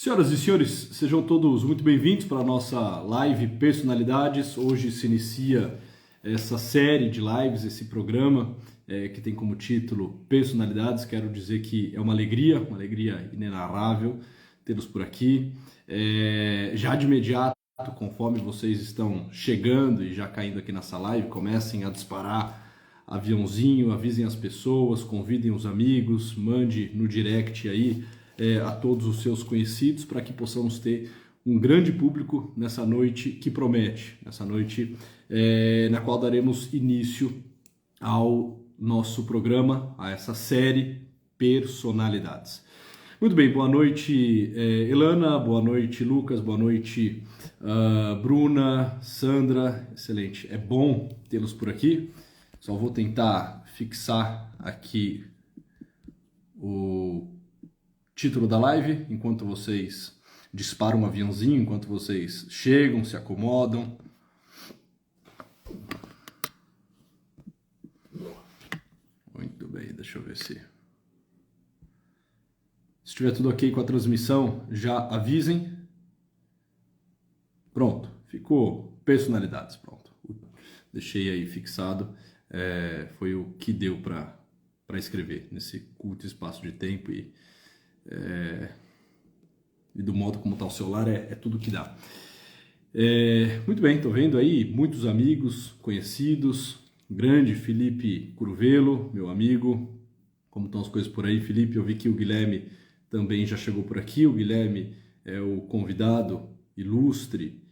Senhoras e senhores, sejam todos muito bem-vindos para a nossa live Personalidades. Hoje se inicia essa série de lives, esse programa que tem como título Personalidades. Quero dizer que é uma alegria inenarrável tê-los por aqui. Já de imediato, conforme vocês estão chegando e já caindo aqui nessa live, comecem a disparar aviãozinho, avisem as pessoas, convidem os amigos, mande no direct aí a todos os seus conhecidos para que possamos ter um grande público nessa noite que promete, nessa noite na qual daremos início ao nosso programa, a essa série Personalidades. Muito bem, boa noite Elana, boa noite Lucas, boa noite Bruna, Sandra, excelente, é bom tê-los por aqui. Só vou tentar fixar aqui o título da live, enquanto vocês disparam um aviãozinho, enquanto vocês chegam, se acomodam. Muito bem, deixa eu ver se estiver tudo ok com a transmissão, já avisem. Pronto, ficou Personalidades, pronto. Deixei aí fixado, foi o que deu para escrever nesse curto espaço de tempo e do modo como está o celular, é tudo que dá. Muito bem, estou vendo aí muitos amigos, conhecidos, grande Felipe Curvelo, meu amigo. Como estão as coisas por aí, Felipe? Eu vi que o Guilherme também já chegou por aqui. O Guilherme é o convidado ilustre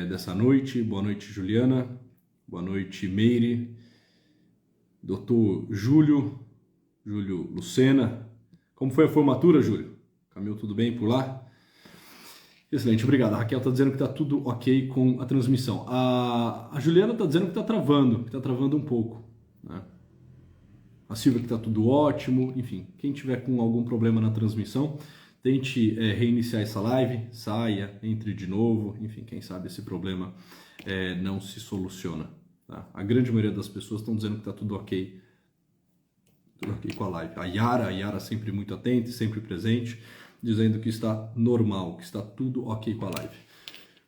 dessa noite. Boa noite, Juliana. Boa noite, Meire. Doutor Júlio Lucena. Como foi a formatura, Júlio? Caminhou tudo bem por lá? Excelente, obrigado. A Raquel está dizendo que está tudo ok com a transmissão. A Juliana está dizendo que está travando um pouco, né? A Silvia que está tudo ótimo. Enfim, quem tiver com algum problema na transmissão, tente reiniciar essa live, saia, entre de novo. Enfim, quem sabe esse problema não se soluciona, tá? A grande maioria das pessoas estão dizendo que está tudo ok. Tudo ok com a live. A Yara sempre muito atenta, sempre presente, dizendo que está normal, que está tudo ok com a live.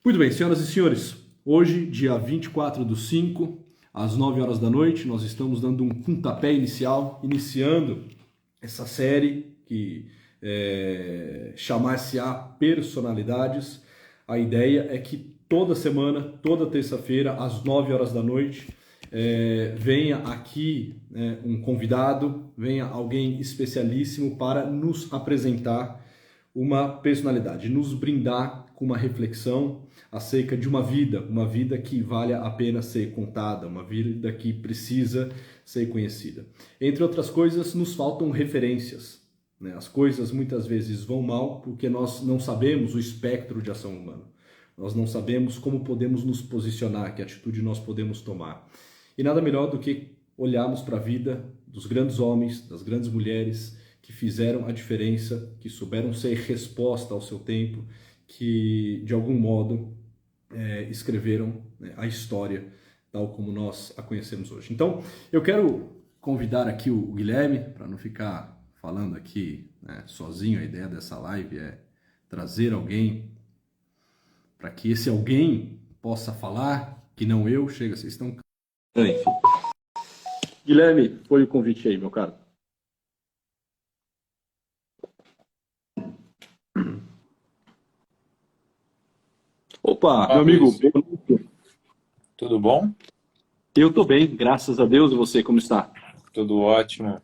Muito bem, senhoras e senhores, hoje, dia 24/5, às 9 horas da noite, nós estamos dando um pontapé inicial, iniciando essa série que chamar-se-á Personalidades. A ideia é que toda semana, toda terça-feira, às 9 horas da noite, venha aqui um convidado, venha alguém especialíssimo para nos apresentar uma personalidade, nos brindar com uma reflexão acerca de uma vida que vale a pena ser contada, uma vida que precisa ser conhecida. Entre outras coisas, nos faltam referências, né? As coisas muitas vezes vão mal porque nós não sabemos o espectro de ação humana, nós não sabemos como podemos nos posicionar, que atitude nós podemos tomar. E nada melhor do que olharmos para a vida dos grandes homens, das grandes mulheres que fizeram a diferença, que souberam ser resposta ao seu tempo, que de algum modo escreveram a história tal como nós a conhecemos hoje. Então, eu quero convidar aqui o Guilherme, para não ficar falando aqui sozinho. A ideia dessa live é trazer alguém para que esse alguém possa falar, que não eu. Chega, vocês estão... Enfim. Guilherme, foi o convite aí, meu caro. Opa, meu amigo. Tudo bom? Eu tô bem, graças a Deus. E você, como está? Tudo ótimo.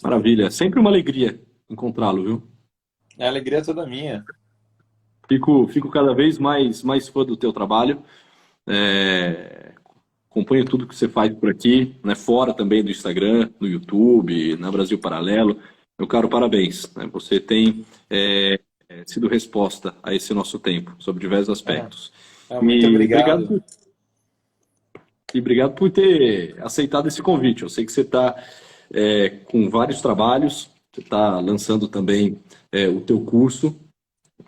Maravilha. Sempre uma alegria encontrá-lo, viu? A alegria é toda minha. Fico cada vez mais fã do teu trabalho. Acompanho tudo que você faz por aqui, né? Fora também do Instagram, no YouTube, na Brasil Paralelo. Meu caro, parabéns, né? Você tem sido resposta a esse nosso tempo, sobre diversos aspectos. Muito obrigado. Obrigado por ter aceitado esse convite. Eu sei que você está com vários trabalhos, você está lançando também o teu curso.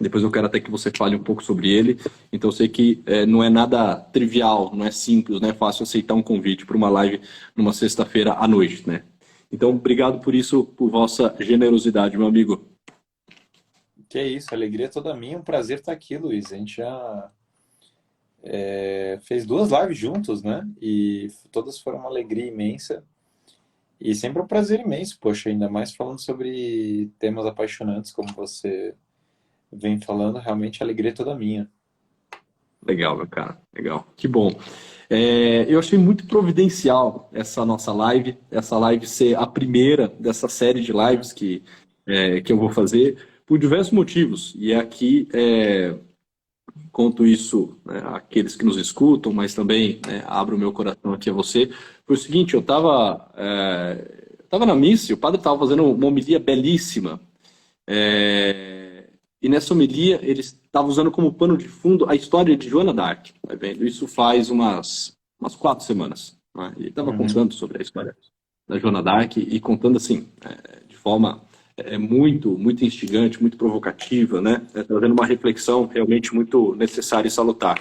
Depois eu quero até que você fale um pouco sobre ele. Então eu sei que não é nada trivial, não é simples, não é fácil aceitar um convite para uma live numa sexta-feira à noite, né? Então, obrigado por isso, por vossa generosidade, meu amigo. Que é isso, a alegria é toda minha, um prazer estar aqui, Luiz. A gente já fez 2 lives juntos, né? E todas foram uma alegria imensa. E sempre um prazer imenso, poxa, ainda mais falando sobre temas apaixonantes, como você vem falando, realmente a alegria é toda minha. Legal, meu cara. Legal. Que bom. Eu achei muito providencial essa live ser a primeira dessa série de lives que eu vou fazer, por diversos motivos. E aqui conto isso, né, àqueles que nos escutam, mas também, né, abro o meu coração aqui a você. Foi o seguinte, eu tava na missa e o padre estava fazendo uma homilia belíssima. E nessa homilia ele estava usando como pano de fundo a história de Joana d'Arc. Tá vendo? Isso faz umas 4 semanas. Né? Ele estava contando sobre a história da Joana d'Arc e contando assim, de forma muito, muito instigante, muito provocativa, né? Trazendo uma reflexão realmente muito necessária e salutar.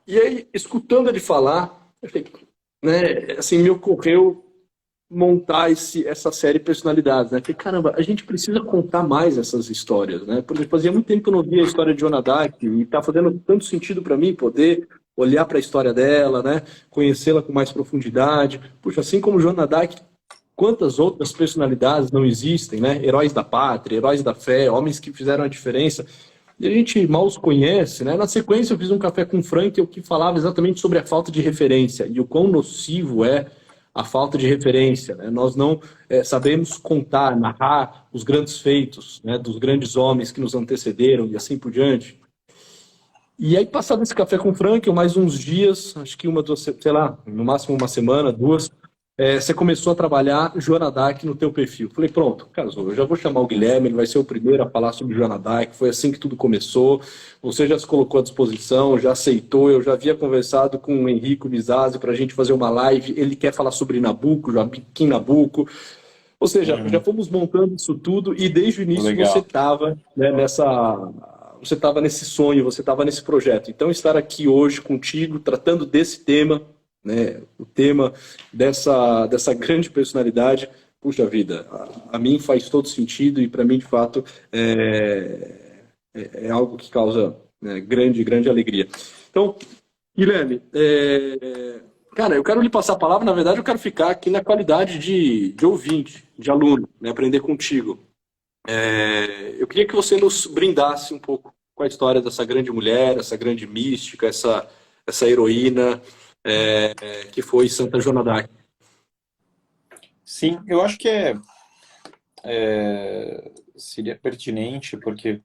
E aí, escutando ele falar, eu falei, né, assim, me ocorreu montar essa série Personalidades, né? Falei, caramba, a gente precisa contar mais essas histórias, né? Porque fazia muito tempo que eu não via a história de Joana d'Arc e tá fazendo tanto sentido para mim poder olhar para a história dela, né? Conhecê-la com mais profundidade. Puxa, assim como Joana d'Arc, quantas outras personalidades não existem, né? Heróis da pátria, heróis da fé, homens que fizeram a diferença. E a gente mal os conhece, né? Na sequência eu fiz um café com o Frank, que falava exatamente sobre a falta de referência e o quão nocivo é a falta de referência, né? Nós não sabemos contar, narrar os grandes feitos, né, dos grandes homens que nos antecederam e assim por diante. E aí, passado esse café com o Frank, mais uns dias, acho que uma, duas, sei lá, no máximo uma semana, duas, você começou a trabalhar Joana d'Arc no teu perfil. Falei, pronto, casou, eu já vou chamar o Guilherme, ele vai ser o primeiro a falar sobre Joana d'Arc, foi assim que tudo começou, você já se colocou à disposição, já aceitou, eu já havia conversado com o Henrico Mizazzi para a gente fazer uma live, ele quer falar sobre Nabucco, Joaquim Nabuco, ou seja, já fomos montando isso tudo e desde o início Legal. você estava, né, você estava nesse sonho, você estava nesse projeto. Então, estar aqui hoje contigo, tratando desse tema, né, o tema dessa grande personalidade, puxa vida, a mim faz todo sentido e para mim, de fato, é algo que causa, né, grande alegria. Então, Guilherme, cara, eu quero lhe passar a palavra, na verdade eu quero ficar aqui na qualidade de ouvinte, de aluno, né, aprender contigo. Eu queria que você nos brindasse um pouco com a história dessa grande mulher, essa grande mística, essa heroína que foi Santa Joana d'Arc. Sim, eu acho que seria pertinente, porque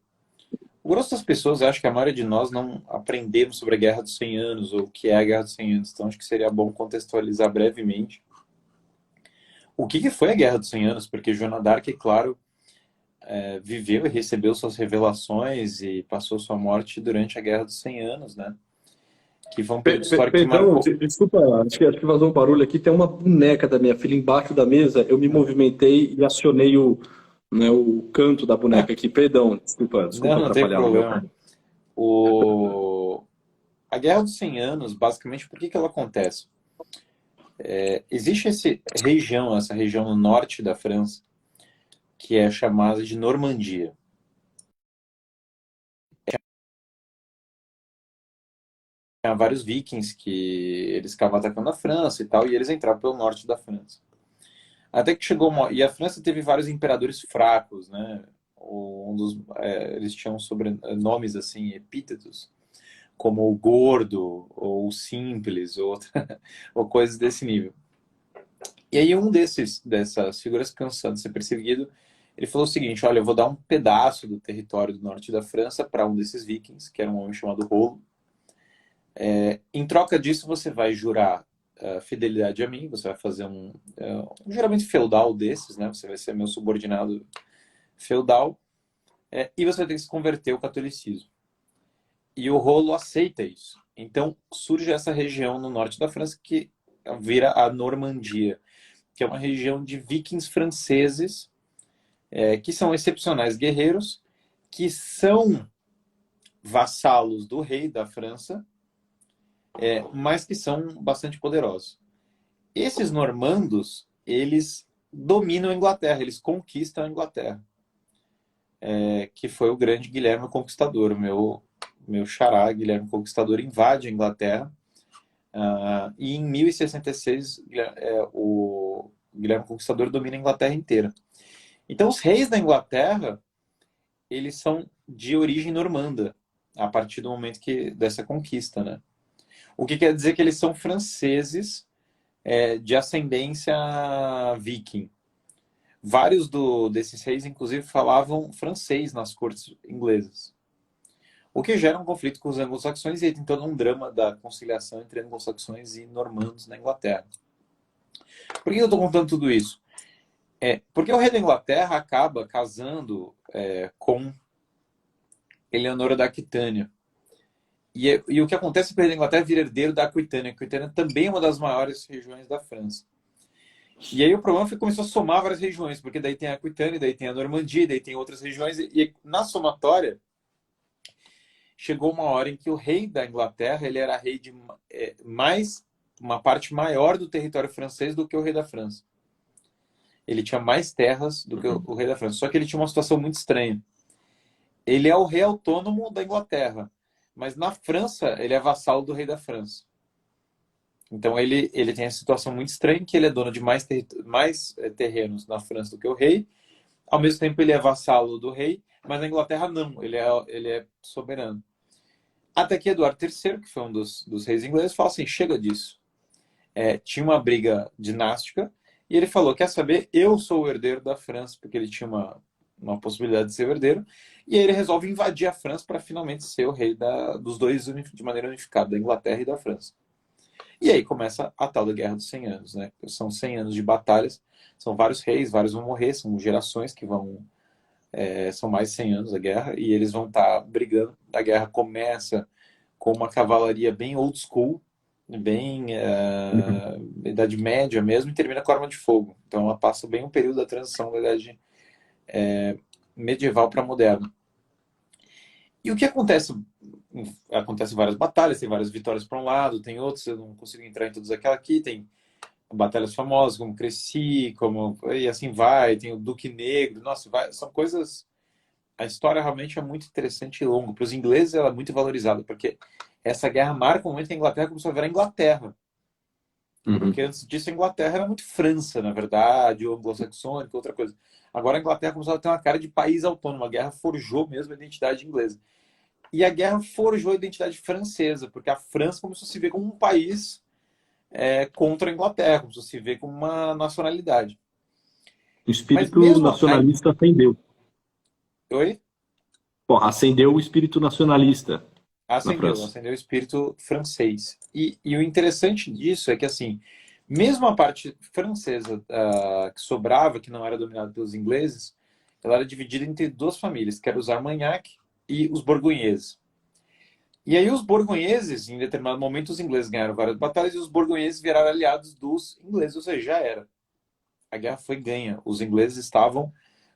o grosso das pessoas, acho que a maioria de nós não aprendemos sobre a Guerra dos 100 Anos, ou o que é a Guerra dos 100 Anos, então acho que seria bom contextualizar brevemente o que foi a Guerra dos 100 Anos, porque Joana d'Arc, é claro, viveu e recebeu suas revelações e passou sua morte durante a Guerra dos 100 Anos, né? Que foi um período histórico que marcou... Desculpa, acho que vazou um barulho aqui. Tem uma boneca da minha filha embaixo da mesa. Eu me movimentei e acionei o canto da boneca aqui. Perdão, desculpa não tem atrapalhar. problema. A Guerra dos 100 Anos, basicamente, por que ela acontece? Existe essa região no norte da França, que é chamada de Normandia. Tinha vários vikings que eles ficavam atacando a França e tal, e eles entravam pelo norte da França. Até que chegou e a França teve vários imperadores fracos, né? Eles tinham sobrenomes assim, epítetos, como o Gordo, ou o Simples, ou coisas desse nível. E aí dessas figuras, cansado de ser perseguido, ele falou o seguinte: olha, eu vou dar um pedaço do território do norte da França para um desses vikings, que era um homem chamado Rolo. Em troca disso, você vai jurar fidelidade a mim, você vai fazer um juramento feudal desses, né? Você vai ser meu subordinado feudal, e você vai ter que se converter ao catolicismo. E o Rolo aceita isso. Então surge essa região no norte da França que vira a Normandia, que é uma região de vikings franceses, que são excepcionais guerreiros, que são vassalos do rei da França, mas que são bastante poderosos. Esses normandos, eles dominam a Inglaterra, eles conquistam a Inglaterra. que foi o grande Guilherme o Conquistador. O meu xará, Guilherme o Conquistador, invade a Inglaterra. E em 1066, o Guilherme o Conquistador domina a Inglaterra inteira. Então, os reis da Inglaterra, eles são de origem normanda, a partir do momento dessa conquista, né? O que quer dizer que eles são franceses, de ascendência viking. Vários desses reis, inclusive, falavam francês nas cortes inglesas. O que gera um conflito com os anglo-saxões e tem todo um drama da conciliação entre anglo-saxões e normandos na Inglaterra. Por que eu estou contando tudo isso? Porque o rei da Inglaterra acaba casando com Eleonora da Aquitânia. E o que acontece com o rei da Inglaterra vira herdeiro da Aquitânia. A Aquitânia também é uma das maiores regiões da França. E aí o problema foi que começou a somar várias regiões, porque daí tem a Aquitânia, daí tem a Normandia, daí tem outras regiões, e na somatória chegou uma hora em que o rei da Inglaterra ele era rei de uma parte maior do território francês do que o rei da França. Ele tinha mais terras do que o rei da França, só que ele tinha uma situação muito estranha. Ele é o rei autônomo da Inglaterra, mas na França ele é vassalo do rei da França. Então ele tem a situação muito estranha que ele é dono de mais terrenos na França do que o rei. Ao mesmo tempo ele é vassalo do rei, mas na Inglaterra não, ele é soberano. Até que Eduardo III, que foi um dos reis ingleses, falou assim, chega disso. Tinha uma briga dinástica e ele falou, quer saber, eu sou o herdeiro da França, porque ele tinha uma possibilidade de ser o herdeiro, e aí ele resolve invadir a França para finalmente ser o rei dos dois de maneira unificada, da Inglaterra e da França. E aí começa a tal da Guerra dos 100 Anos, né? São 100 anos de batalhas, são vários reis, vários vão morrer, são gerações que vão... são mais de 100 anos a guerra, e eles vão estar brigando. A guerra começa com uma cavalaria bem old school, bem Idade Média mesmo, e termina com a arma de fogo. Então ela passa bem um período da transição da Idade medieval para moderna. E o que acontece? Acontece várias batalhas, tem várias vitórias para um lado, tem outros, eu não consigo entrar em todas aquelas aqui, tem batalhas famosas como Crecy, e assim vai, tem o Duque Negro, nossa, são coisas... A história realmente é muito interessante e longa. Para os ingleses ela é muito valorizada, porque essa guerra marca o momento que a Inglaterra começou a virar Inglaterra. Porque antes disso a Inglaterra era muito França, na verdade, ou anglo-saxônica, outra coisa. Agora a Inglaterra começou a ter uma cara de país autônomo. A guerra forjou mesmo a identidade inglesa. E a guerra forjou a identidade francesa, porque a França começou a se ver como um país contra a Inglaterra, começou a se ver como uma nacionalidade. O Mas espírito mesmo nacionalista acendeu. Oi? Bom, acendeu o espírito nacionalista na Acendeu França. o espírito francês. E o interessante disso é que, assim, mesmo a parte francesa que sobrava, que não era dominada pelos ingleses, ela era dividida entre duas famílias, que eram os Armagnac e os Borgonheses. E aí os Borgonheses, em determinado momento, os ingleses ganharam várias batalhas e os Borgonheses viraram aliados dos ingleses, ou seja, já era. A guerra foi ganha. Os ingleses estavam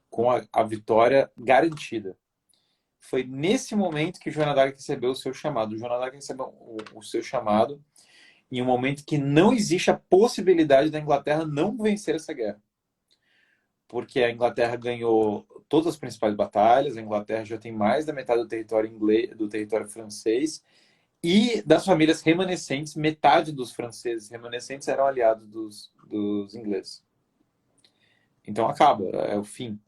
com a vitória garantida. Foi nesse momento que Joana d'Arc recebeu o seu chamado. Joana d'Arc recebeu o seu chamado em um momento que não existe a possibilidade da Inglaterra não vencer essa guerra. Porque a Inglaterra ganhou todas as principais batalhas, a Inglaterra já tem mais da metade do território inglês, do território francês, e das famílias remanescentes, metade dos franceses remanescentes eram aliados dos ingleses. Então acaba, é o fim.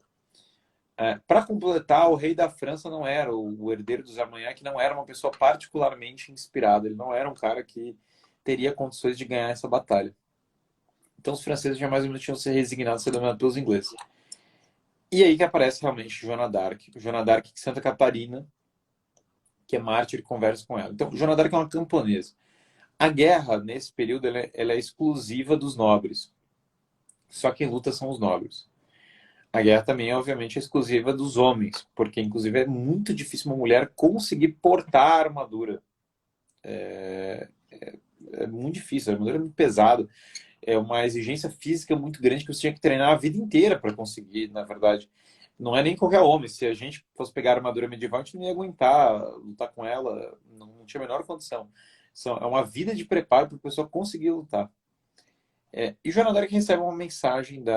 Para completar, o rei da França não era o herdeiro dos Armagnac, não era uma pessoa particularmente inspirada. Ele não era um cara que teria condições de ganhar essa batalha. Então os franceses já mais ou menos tinham se resignado a ser dominados pelos ingleses. E aí que aparece realmente Joana d'Arc. Joana d'Arc de Santa Catarina, que é mártir e conversa com ela. Então, Joana d'Arc é uma camponesa. A guerra, nesse período, ela é exclusiva dos nobres. Só quem luta são os nobres. A guerra também, obviamente, é exclusiva dos homens, porque, inclusive, é muito difícil uma mulher conseguir portar a armadura. É muito difícil, a armadura é muito pesada. É uma exigência física muito grande que você tinha que treinar a vida inteira para conseguir, na verdade. Não é nem qualquer homem. Se a gente fosse pegar a armadura medieval, a gente não ia aguentar lutar com ela, não tinha a menor condição. É uma vida de preparo para a pessoa conseguir lutar. E Joana d'Arc recebe uma mensagem de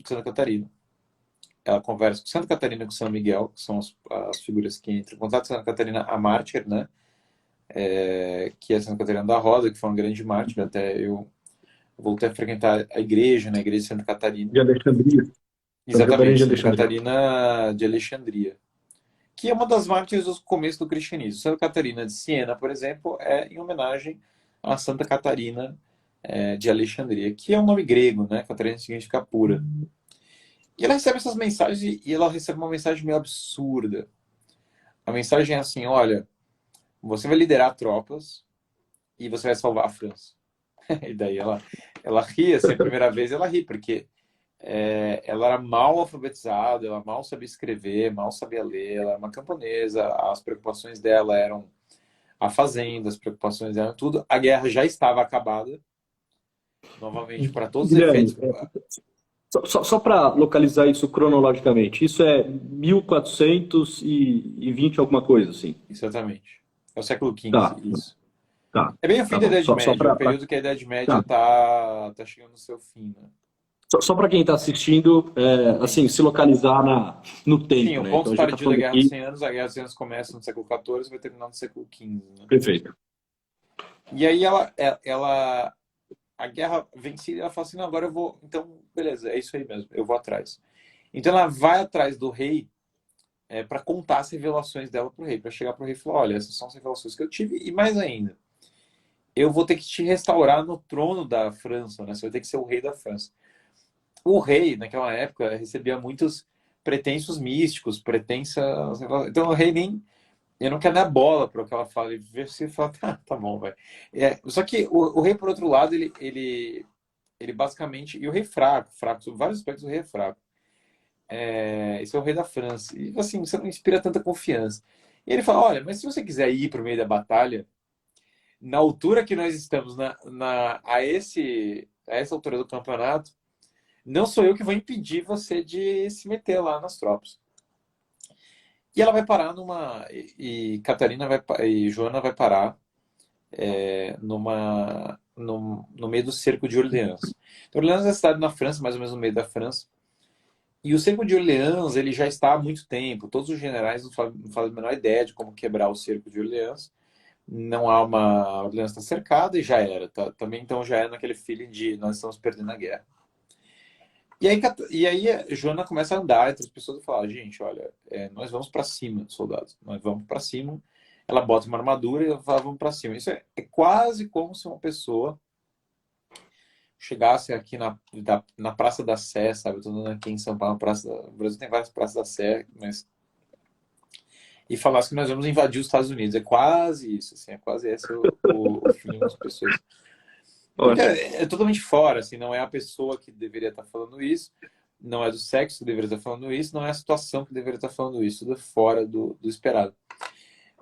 Santa Catarina. ela conversa com Santa Catarina e com São Miguel, que são as figuras que entram em contato. Santa Catarina, a mártir, né? Que é Santa Catarina da Rosa, que foi uma grande mártir. Até eu voltei a frequentar a igreja, né? A igreja de Santa Catarina. De Alexandria. Santa Catarina Exatamente, de Santa Alexandria. Catarina de Alexandria, que é uma das mártires do começo do cristianismo. Santa Catarina de Siena, por exemplo, é em homenagem a Santa Catarina de Alexandria, que é um nome grego, né? Catarina significa pura. E ela recebe essas mensagens e ela recebe uma mensagem meio absurda. A mensagem é assim: olha, você vai liderar tropas e você vai salvar a França. E daí ela ri, assim, a primeira vez ela ri, porque ela era mal alfabetizada, ela mal sabia escrever, mal sabia ler, ela era uma camponesa, as preocupações dela eram a fazenda, as preocupações eram tudo. A guerra já estava acabada, novamente, para todos os Guilherme, efeitos. só para localizar isso cronologicamente, isso é 1420 alguma coisa, assim. Exatamente. É o século Tá, XV, isso. tá, É bem o fim tá da bom. Idade Só Média, é o para período que a Idade Média tá. tá chegando no seu fim, né? Só para quem está assistindo, Sim. assim, se localizar no Sim, tempo, o né? ponto Então a gente está tardio da falando Guerra dos aqui, 100 Anos, a Guerra dos 100 Anos começa no século XIV e vai terminar no século XV, né? perfeito. E aí a guerra vencida, ela fala assim: não, agora eu vou, então, beleza, é isso aí mesmo, eu vou atrás. Então ela vai atrás do rei para contar as revelações dela pro rei, para chegar pro rei e falar: olha, essas são as revelações que eu tive, e mais ainda, eu vou ter que te restaurar no trono da França, né? Você vai ter que ser o rei da França. O rei, naquela época, recebia muitos pretensos místicos, pretensas. Então o rei nem. Eu não quero dar bola para o que ela fala. Ele vê se fala: tá bom, vai. Só que o rei, por outro lado, ele basicamente. E o rei fraco, sobre vários aspectos, o rei é fraco. Esse é o rei da França. E assim, você não inspira tanta confiança. E ele fala: olha, mas se você quiser ir para o meio da batalha, na altura que nós estamos, a essa altura do campeonato, não sou eu que vou impedir você de se meter lá nas tropas. E ela vai parar numa. E Catarina e Joana vai parar no meio do cerco de Orleans. Então, Orleans é a cidade na França, mais ou menos no meio da França. E o cerco de Orleans ele já está há muito tempo. Todos os generais não fazem a menor ideia de como quebrar o cerco de Orleans. Não há uma. Orleans está cercada e já era. Tá? Também então já é naquele feeling de nós estamos perdendo a guerra. E aí a Joana começa a andar entre as pessoas e fala: gente, olha, nós vamos para cima, soldados. Nós vamos para cima. Ela bota uma armadura e ela fala: vamos para cima. Isso é quase como se uma pessoa chegasse aqui na Praça da Sé, sabe? Eu tô andando aqui em São Paulo, o Brasil tem várias praças da Sé, mas e falasse que nós vamos invadir os Estados Unidos. É quase isso, assim, é quase esse o feeling das pessoas. Porque Ótimo. é totalmente fora, assim, não é a pessoa que deveria estar falando isso, não é do sexo que deveria estar falando isso, não é a situação que deveria estar falando isso, tudo é fora do esperado.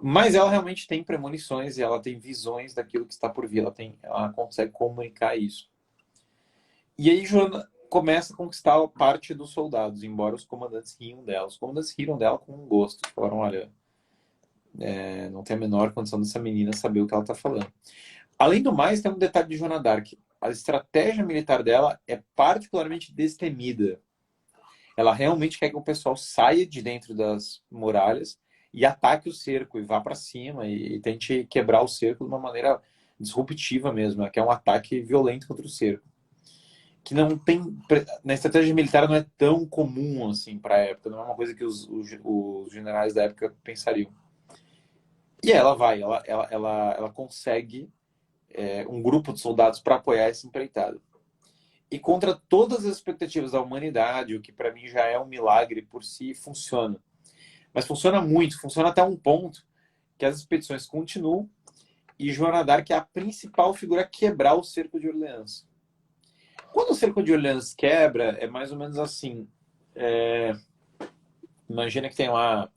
Mas ela realmente tem premonições e ela tem visões daquilo que está por vir, ela consegue comunicar isso. E aí Joana começa a conquistar a parte dos soldados, embora os comandantes riam dela. Os comandantes riram dela com um gosto, falaram: olha, não tem a menor condição dessa menina saber o que ela está falando. Além do mais, tem um detalhe de Joana d'Arc. A estratégia militar dela é particularmente destemida. Ela realmente quer que o pessoal saia de dentro das muralhas e ataque o cerco e vá para cima e tente quebrar o cerco de uma maneira disruptiva mesmo. Ela quer um ataque violento contra o cerco. Que não tem. Na estratégia militar não é tão comum assim para a época. Não é uma coisa que os generais da época pensariam. E ela consegue um grupo de soldados para apoiar essa empreitada. E contra todas as expectativas da humanidade, o que para mim já é um milagre por si, funciona. Mas funciona muito, funciona até um ponto que as expedições continuam e Joana d'Arc é a principal figura a quebrar o cerco de Orleans. Quando o cerco de Orleans quebra, é mais ou menos assim. Imagina que tem lá,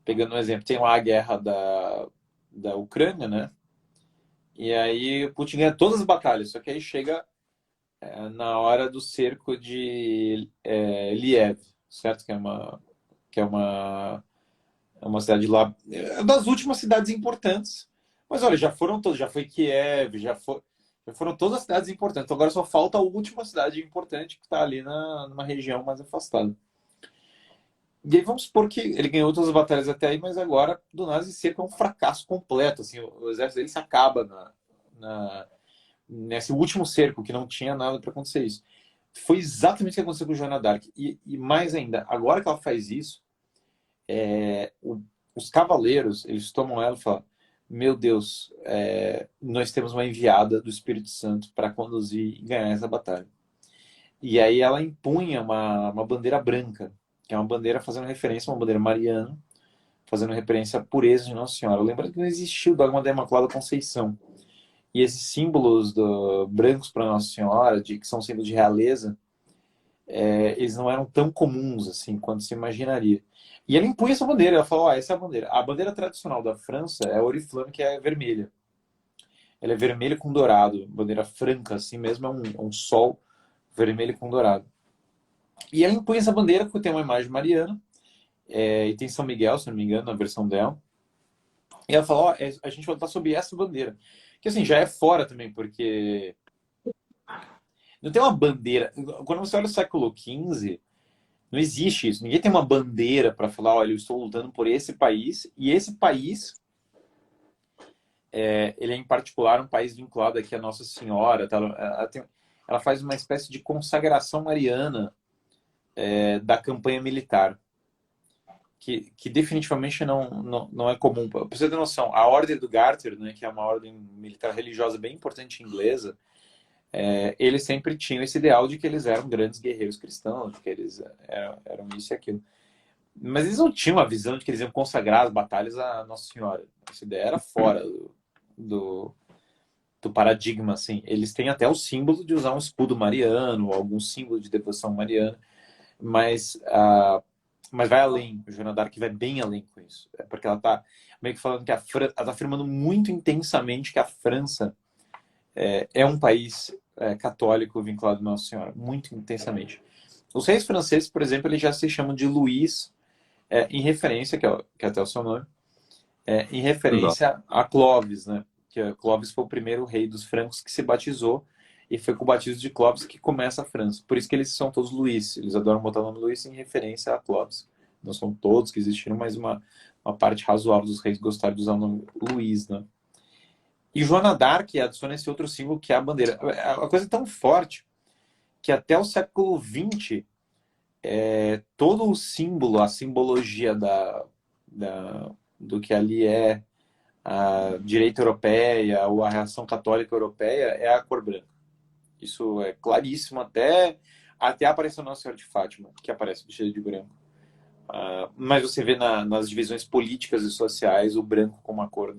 pegando um exemplo, tem lá a guerra da Ucrânia, né? E aí Putin ganha todas as batalhas, só que aí chega na hora do cerco de Liev, certo? Que é uma cidade lá, das últimas cidades importantes. Mas olha, já foram todas, já foi Kiev, já foram todas as cidades importantes. Então agora só falta a última cidade importante que está ali numa região mais afastada. E aí vamos supor que ele ganhou todas as batalhas até aí, mas agora do nada esse cerco é um fracasso completo. Assim, o exército dele se acaba nesse último cerco, que não tinha nada para acontecer isso. Foi exatamente o que aconteceu com Joana d'Arc. E mais ainda, agora que ela faz isso, é, o, os cavaleiros, eles tomam ela e falam: meu Deus, nós temos uma enviada do Espírito Santo para conduzir e ganhar essa batalha. E aí ela empunha uma bandeira branca, que é uma bandeira fazendo referência a uma bandeira mariana, fazendo referência à pureza de Nossa Senhora. Lembrando que não existiu o dogma da Imaculada Conceição. E esses símbolos brancos para Nossa Senhora, que são símbolos de realeza, eles não eram tão comuns assim quanto se imaginaria. E ela impunha essa bandeira, ela falou: essa é a bandeira. A bandeira tradicional da França é a Oriflame, que é vermelha. Ela é vermelha com dourado, bandeira franca, assim mesmo, é um sol vermelho com dourado. E ela impunha essa bandeira, que tem uma imagem mariana, e tem São Miguel, se não me engano, na versão dela. E ela falou: a gente vai lutar sob essa bandeira. Que assim, já é fora também, porque não tem uma bandeira. Quando você olha o século XV, não existe isso. Ninguém tem uma bandeira para falar: olha, eu estou lutando por esse país, e esse país, ele é em particular um país vinculado aqui a Nossa Senhora. Tá? Ela faz uma espécie de consagração mariana da campanha militar, que definitivamente não é comum. Para você ter noção, a Ordem do Garter, né, que é uma ordem militar religiosa bem importante inglesa, eles sempre tinham esse ideal de que eles eram grandes guerreiros cristãos, de que eles eram isso e aquilo. Mas eles não tinham a visão de que eles iam consagrar as batalhas a Nossa Senhora. Essa ideia era fora do paradigma, assim. Eles têm até o símbolo de usar um escudo mariano, algum símbolo de devoção mariana, mas vai além. O Joana d'Arc vai bem além com isso. Porque ela está meio que falando que ela está afirmando muito intensamente que a França é um país católico vinculado a Nossa Senhora. Muito intensamente. Os reis franceses, por exemplo, eles já se chamam de Luís, em referência, que é até o seu nome, em referência a Clovis, né? Que Clovis foi o primeiro rei dos francos que se batizou, e foi com o batismo de Clovis que começa a França. Por isso que eles são todos Luís. Eles adoram botar o nome Luís em referência a Clovis. Não são todos que existiram, mas uma parte razoável dos reis gostaram de usar o nome Luís, né? E Joana d'Arc adiciona esse outro símbolo, que é a bandeira. A coisa é tão forte que até o século XX, todo o símbolo, a simbologia do que ali é a direita europeia ou a reação católica europeia é a cor branca. Isso é claríssimo até aparecer Nossa Senhora de Fátima, que aparece vestida de branco. Mas você vê nas divisões políticas e sociais o branco como a cor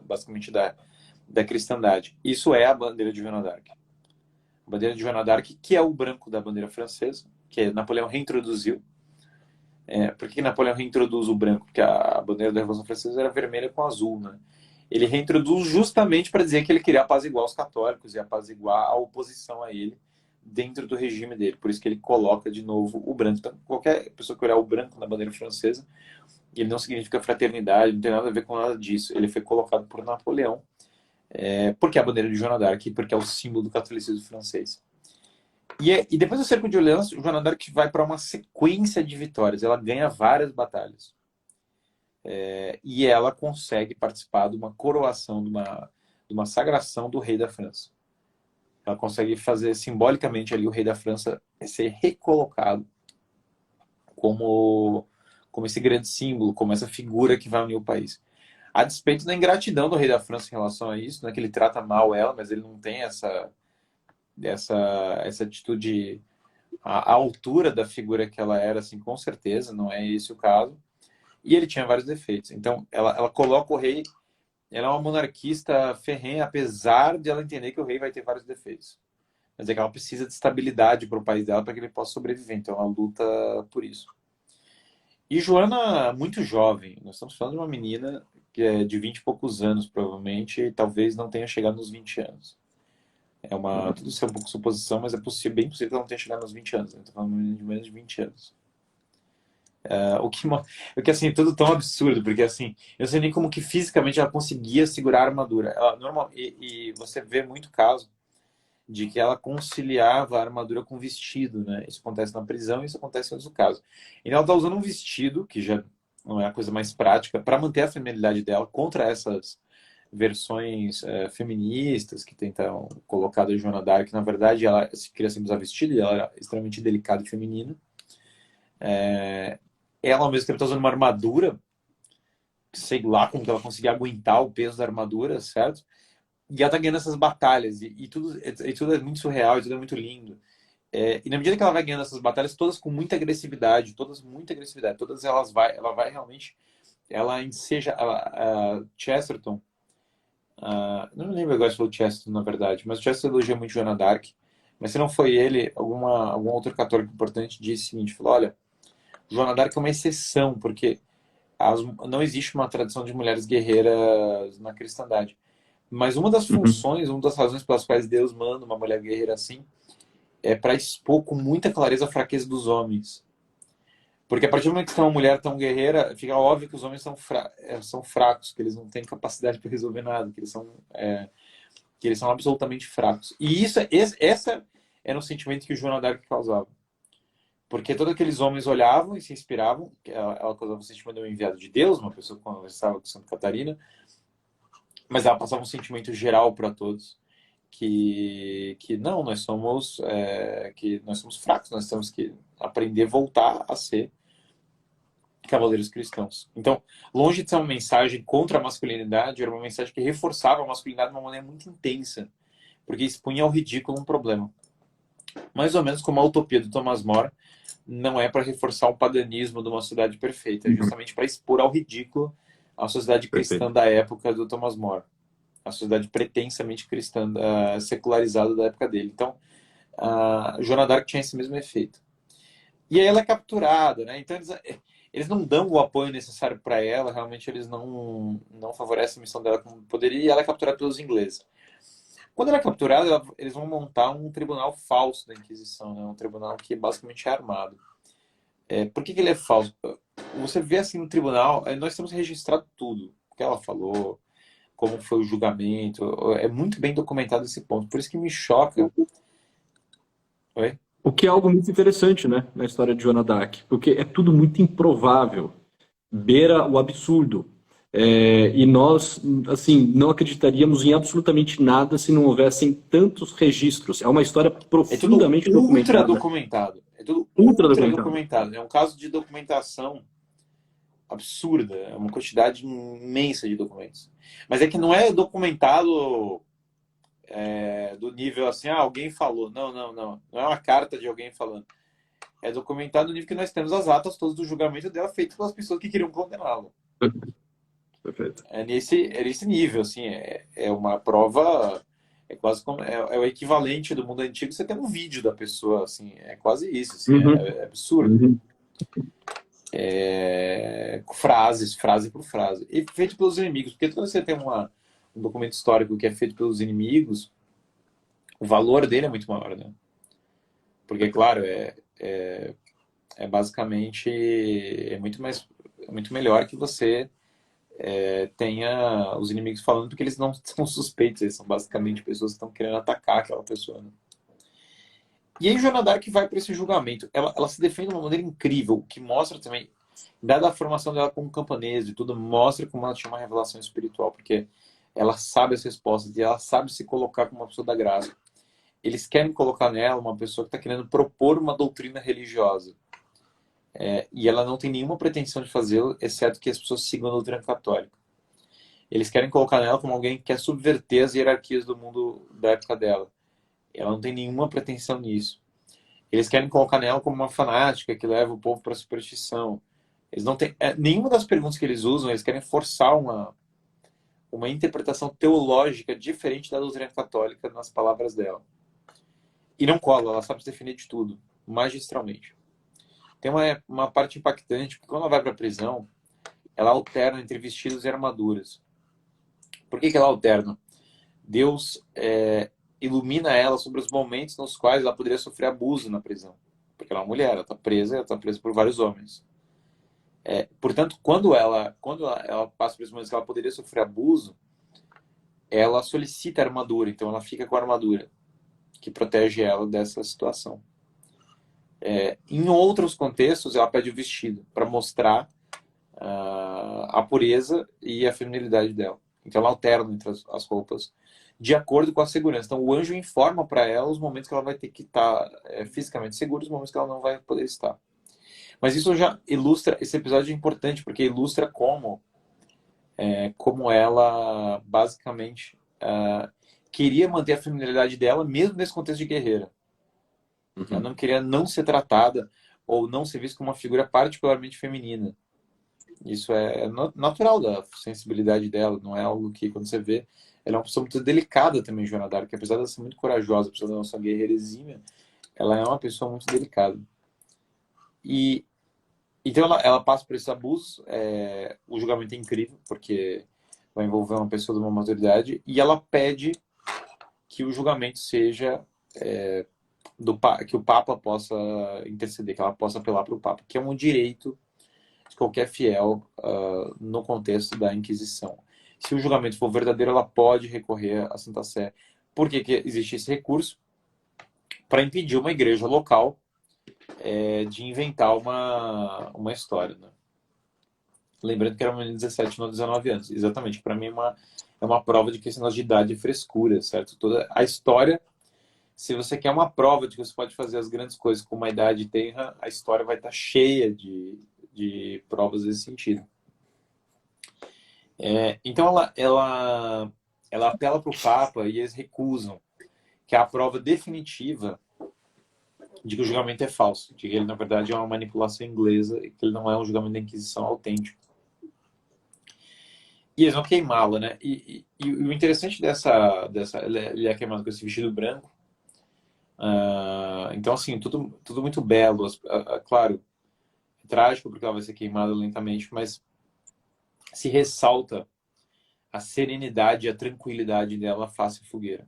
basicamente da cristandade. Isso é a bandeira de Joana d'Arc. A bandeira de Joana d'Arc, que é o branco da bandeira francesa, que Napoleão reintroduziu. Por que Napoleão reintroduz o branco? Porque a bandeira da Revolução Francesa era vermelha com azul, né? Ele reintroduz justamente para dizer que ele queria apaziguar os católicos e apaziguar a oposição a ele dentro do regime dele. Por isso que ele coloca de novo o branco. Então, qualquer pessoa que olhar o branco na bandeira francesa, ele não significa fraternidade, não tem nada a ver com nada disso. Ele foi colocado por Napoleão, porque é a bandeira de Joana d'Arc, porque é o símbolo do catolicismo francês. E depois do cerco de Orleans, Joana d'Arc vai para uma sequência de vitórias. Ela ganha várias batalhas. E ela consegue participar de uma coroação, de uma sagração do rei da França. Ela consegue fazer simbolicamente ali o rei da França ser recolocado como esse grande símbolo, como essa figura que vai unir o país. A despeito da ingratidão do rei da França em relação a isso, né, que ele trata mal ela, mas ele não tem essa atitude à altura da figura que ela era, assim, com certeza, não é esse o caso. E ele tinha vários defeitos. Então, ela coloca o rei... Ela é uma monarquista ferrenha, apesar de ela entender que o rei vai ter vários defeitos. Mas é que ela precisa de estabilidade para o país dela para que ele possa sobreviver. Então, ela luta por isso. E Joana, muito jovem. Nós estamos falando de uma menina que é de 20 e poucos anos, provavelmente, e talvez não tenha chegado nos 20 anos. Tudo isso é um pouco suposição, mas é bem possível que ela não tenha chegado nos 20 anos. Estou falando de menos de 20 anos. O que assim, tudo tão absurdo, porque assim, eu não sei nem como que fisicamente ela conseguia segurar a armadura. E você vê muito caso de que ela conciliava a armadura com o vestido, né? Isso acontece na prisão e isso acontece em outros casos. Então ela está usando um vestido, que já não é a coisa mais prática, para manter a feminilidade dela contra essas versões feministas que tentam colocar a Joana d'Arc. Na verdade, ela se queria sempre usar vestido e ela era extremamente delicada e feminina. Ela, ao mesmo tempo, está usando uma armadura, sei lá como que ela conseguia aguentar o peso da armadura, certo? E ela tá ganhando essas batalhas, e tudo é muito surreal, e tudo é muito lindo. E na medida que ela vai ganhando essas batalhas, todas com muita agressividade, todas ela vai realmente, ela enseja, a Chesterton, não me lembro agora se foi o Chesterton, na verdade, mas o Chesterton elogia muito Joana d'Arc, mas se não foi ele, algum outro católico importante disse o seguinte, falou, olha, Joana d'Arc é uma exceção, porque não existe uma tradição de mulheres guerreiras na cristandade. Mas uma das funções, uma das razões pelas quais Deus manda uma mulher guerreira assim, é para expor com muita clareza a fraqueza dos homens. Porque a partir do momento que você é uma mulher tão guerreira, fica óbvio que os homens são fracos, que eles não têm capacidade para resolver nada, que eles são absolutamente fracos. E essa era um sentimento que o Joana d'Arc causava. Porque todos aqueles homens olhavam e se inspiravam, ela causava um sentimento de um enviado de Deus, uma pessoa que conversava com Santa Catarina, mas ela passava um sentimento geral para todos que não, nós somos fracos, nós temos que aprender a voltar a ser cavaleiros cristãos. Então, longe de ser uma mensagem contra a masculinidade, era uma mensagem que reforçava a masculinidade de uma maneira muito intensa, porque expunha ao ridículo um problema. Mais ou menos como a utopia do Thomas More não é para reforçar o paganismo de uma sociedade perfeita, é justamente para expor ao ridículo a sociedade cristã da época do Thomas More, a sociedade pretensamente cristã, secularizada da época dele. Então, a Joana d'Arc tinha esse mesmo efeito. E aí ela é capturada, né? Então eles não dão o apoio necessário para ela, realmente eles não favorecem a missão dela como poderia, e ela é capturada pelos ingleses. Quando ela é capturada, eles vão montar um tribunal falso da Inquisição, né? Um tribunal que basicamente é armado. Por que ele é falso? Você vê assim no tribunal, nós temos registrado tudo, o que ela falou, como foi o julgamento, é muito bem documentado esse ponto. Por isso que me choca. Oi? O que é algo muito interessante, né, na história de Joana d'Arc, porque é tudo muito improvável, beira o absurdo. E nós, assim, não acreditaríamos em absolutamente nada se não houvessem tantos registros. É uma história profundamente ultra documentada. documentado. É tudo Ultra ultra documentado. documentado. É um caso de documentação absurda. É uma quantidade imensa de documentos. Mas é que não é documentado do nível assim, alguém falou. Não. Não é uma carta de alguém falando. É documentado no nível que nós temos as atas todas do julgamento dela feitas pelas pessoas que queriam condená-la. Perfeito. É nesse nível, assim, é uma prova, é quase como, é o equivalente do mundo antigo, você tem um vídeo da pessoa, assim, é quase isso, assim, é absurdo. Frase por frase. E feito pelos inimigos, porque quando você tem um documento histórico que é feito pelos inimigos, o valor dele é muito maior, né? Porque, claro, basicamente, é muito melhor que você tenha os inimigos falando, porque eles não são suspeitos, eles são basicamente pessoas que estão querendo atacar aquela pessoa, né? E aí Joana d'Arc vai para esse julgamento. Ela se defende de uma maneira incrível, o que mostra também, dada a formação dela como camponesa e tudo, mostra como ela tinha uma revelação espiritual, porque ela sabe as respostas e ela sabe se colocar como uma pessoa da graça. Eles querem colocar nela uma pessoa que está querendo propor uma doutrina religiosa. E ela não tem nenhuma pretensão de fazê-lo, exceto que as pessoas sigam a doutrina católica. Eles querem colocar nela como alguém que quer subverter as hierarquias do mundo da época dela. Ela não tem nenhuma pretensão nisso. Eles querem colocar nela como uma fanática que leva o povo para a superstição. Eles não têm nenhuma das perguntas que eles usam, eles querem forçar uma interpretação teológica diferente da doutrina católica nas palavras dela. E não cola, ela sabe se definir de tudo, magistralmente. Tem uma parte impactante, porque quando ela vai para a prisão, ela alterna entre vestidos e armaduras. Por que ela alterna? Deus ilumina ela sobre os momentos nos quais ela poderia sofrer abuso na prisão. Porque ela é uma mulher, ela está presa por vários homens. Portanto, quando ela passa por esses momentos que ela poderia sofrer abuso, ela solicita a armadura, então ela fica com a armadura. que protege ela dessa situação. Em outros contextos, ela pede o vestido para mostrar a pureza e a feminilidade dela. Então ela alterna entre as roupas de acordo com a segurança. Então o anjo informa para ela os momentos que ela vai ter que estar fisicamente segura e os momentos que ela não vai poder estar. Mas isso já ilustra, esse episódio é importante porque ilustra como ela basicamente queria manter a feminilidade dela mesmo nesse contexto de guerreira. Ela não queria não ser tratada ou não ser vista como uma figura particularmente feminina. Isso é natural da sensibilidade dela, não é algo que, quando você vê, ela é uma pessoa muito delicada também, Joana d'Arc, apesar de ser muito corajosa, apesar de não ser uma guerreira exímia, ela é uma pessoa muito delicada. E então ela passa por esses abusos, o julgamento é incrível, porque vai envolver uma pessoa de uma maturidade, e ela pede que o julgamento seja que o Papa possa interceder, que ela possa apelar para o Papa, que é um direito de qualquer fiel no contexto da Inquisição. Se o julgamento for verdadeiro, ela pode recorrer à Santa Sé. Por que existe esse recurso? Para impedir uma igreja local de inventar uma história. Né? Lembrando que era uma menina de 17, não 19 anos. Exatamente, para mim é uma prova de que esse negócio de idade e frescura, certo? Toda a história, se você quer uma prova de que você pode fazer as grandes coisas com uma idade tenra, a história vai estar cheia de provas nesse sentido. Então ela apela para o Papa e eles recusam, que é a prova definitiva de que o julgamento é falso, de que ele na verdade é uma manipulação inglesa e que ele não é um julgamento da Inquisição autêntico. E eles vão queimá-la, né? E o interessante ele é queimado com esse vestido branco. Então assim, tudo muito belo, claro, é trágico porque ela vai ser queimada lentamente, mas se ressalta a serenidade e a tranquilidade dela face à fogueira.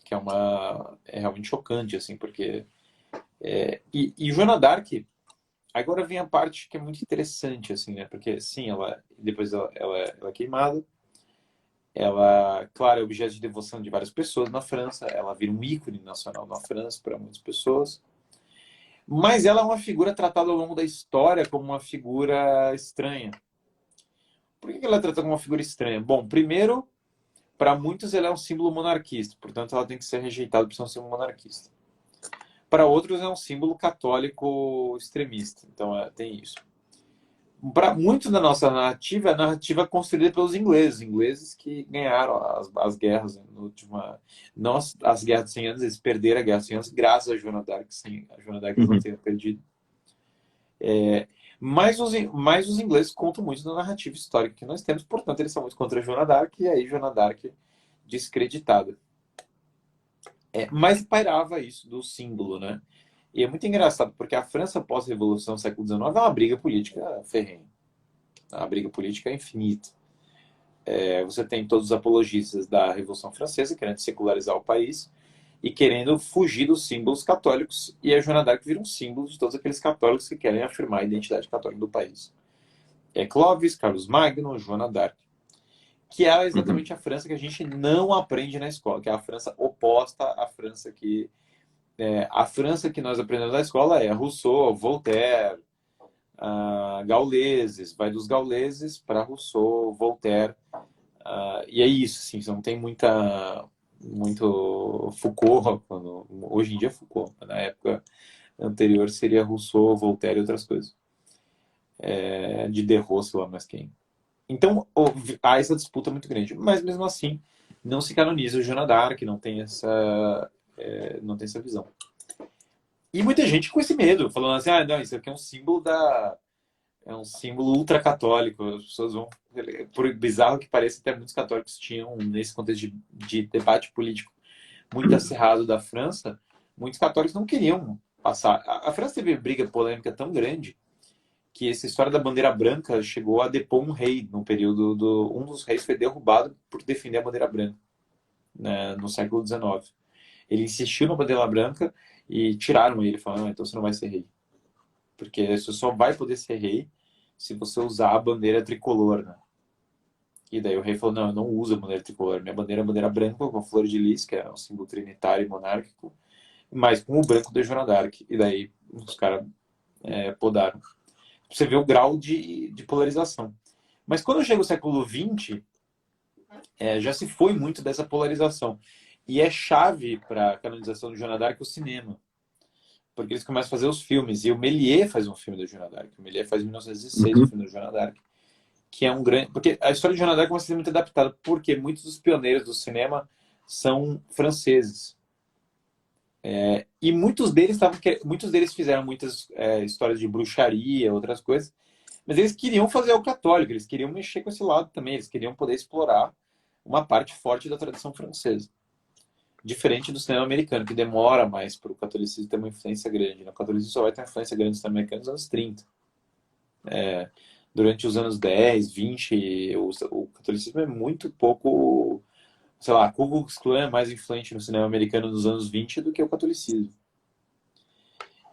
Que é realmente chocante, assim, porque... E Joana d'Arc, agora vem a parte que é muito interessante, assim, né? Porque, sim, depois ela é queimada, ela, claro, é objeto de devoção de várias pessoas na França, ela vira um ícone nacional na França para muitas pessoas, mas ela é uma figura tratada ao longo da história como uma figura estranha. Por que ela é tratada como uma figura estranha? Bom, primeiro, para muitos ela é um símbolo monarquista, portanto ela tem que ser rejeitada por ser um símbolo monarquista. Para outros é um símbolo católico extremista, então tem isso. Para muitos da nossa narrativa, a narrativa é construída pelos ingleses que ganharam as guerras, não as guerras de 100 anos, eles perderam a guerra de 100 anos graças a Joana d'Arc, sim, a Joana d'Arc não tenha perdido. Mas os ingleses contam muito da narrativa histórica que nós temos, portanto eles são muito contra a Joana d'Arc, e aí Joana d'Arc descreditada. Mas pairava isso do símbolo, né? E é muito engraçado, porque a França pós-revolução, século XIX, é uma briga política ferrenha. A briga política é infinita. Você tem todos os apologistas da Revolução Francesa querendo secularizar o país e querendo fugir dos símbolos católicos, e a Joana d'Arc vira um símbolo de todos aqueles católicos que querem afirmar a identidade católica do país. Clovis, Carlos Magno, Joana d'Arc. Que é exatamente a França que a gente não aprende na escola, que é a França oposta à França que... a França que nós aprendemos na escola é Rousseau, Voltaire, gauleses, vai dos gauleses para Rousseau, Voltaire, e é isso, assim, você não tem muito Foucault, hoje em dia é Foucault, na época anterior seria Rousseau, Voltaire e outras coisas. Diderot, sei lá mais quem. Então, há essa disputa muito grande. Mas, mesmo assim, não se canoniza o Joana d'Arc, não tem essa visão. E muita gente com esse medo, falando assim, não, isso aqui é um símbolo ultracatólico. As pessoas vão... Por bizarro que pareça, até muitos católicos tinham, nesse contexto de debate político muito acirrado da França, muitos católicos não queriam passar. A França teve briga polêmica tão grande que essa história da bandeira branca chegou a depor um rei no período um dos reis foi derrubado por defender a bandeira branca, né, no século XIX. Ele insistiu na bandeira branca e tiraram ele, falando, então você não vai ser rei. Porque você só vai poder ser rei se você usar a bandeira tricolor, né? E daí o rei falou, não, eu não uso a bandeira tricolor, minha bandeira é a bandeira branca com a flor de lis, que é um símbolo trinitário e monárquico, mas com o branco da Joana d'Arc. E daí os caras podaram. Você vê o grau de polarização. Mas quando chega o século XX, já se foi muito dessa polarização. E é chave para a canonização de Joana d'Arc o cinema. Porque eles começam a fazer os filmes. E o Méliès faz um filme da Joana d'Arc. O Méliès faz em 1916 o filme da Joana d'Arc. Que é um grande... Porque a história de Joana d'Arc começa a ser muito adaptada. Porque muitos dos pioneiros do cinema são franceses. E muitos deles fizeram muitas histórias de bruxaria, outras coisas. Mas eles queriam fazer o católico. Eles queriam mexer com esse lado também. Eles queriam poder explorar uma parte forte da tradição francesa. Diferente do cinema americano, que demora mais para o catolicismo ter uma influência grande. O catolicismo só vai ter uma influência grande no cinema americano nos anos 30. Durante os anos 10, 20, o catolicismo é muito pouco... Sei lá, a Ku Klux Klan é mais influente no cinema americano nos anos 20 do que o catolicismo.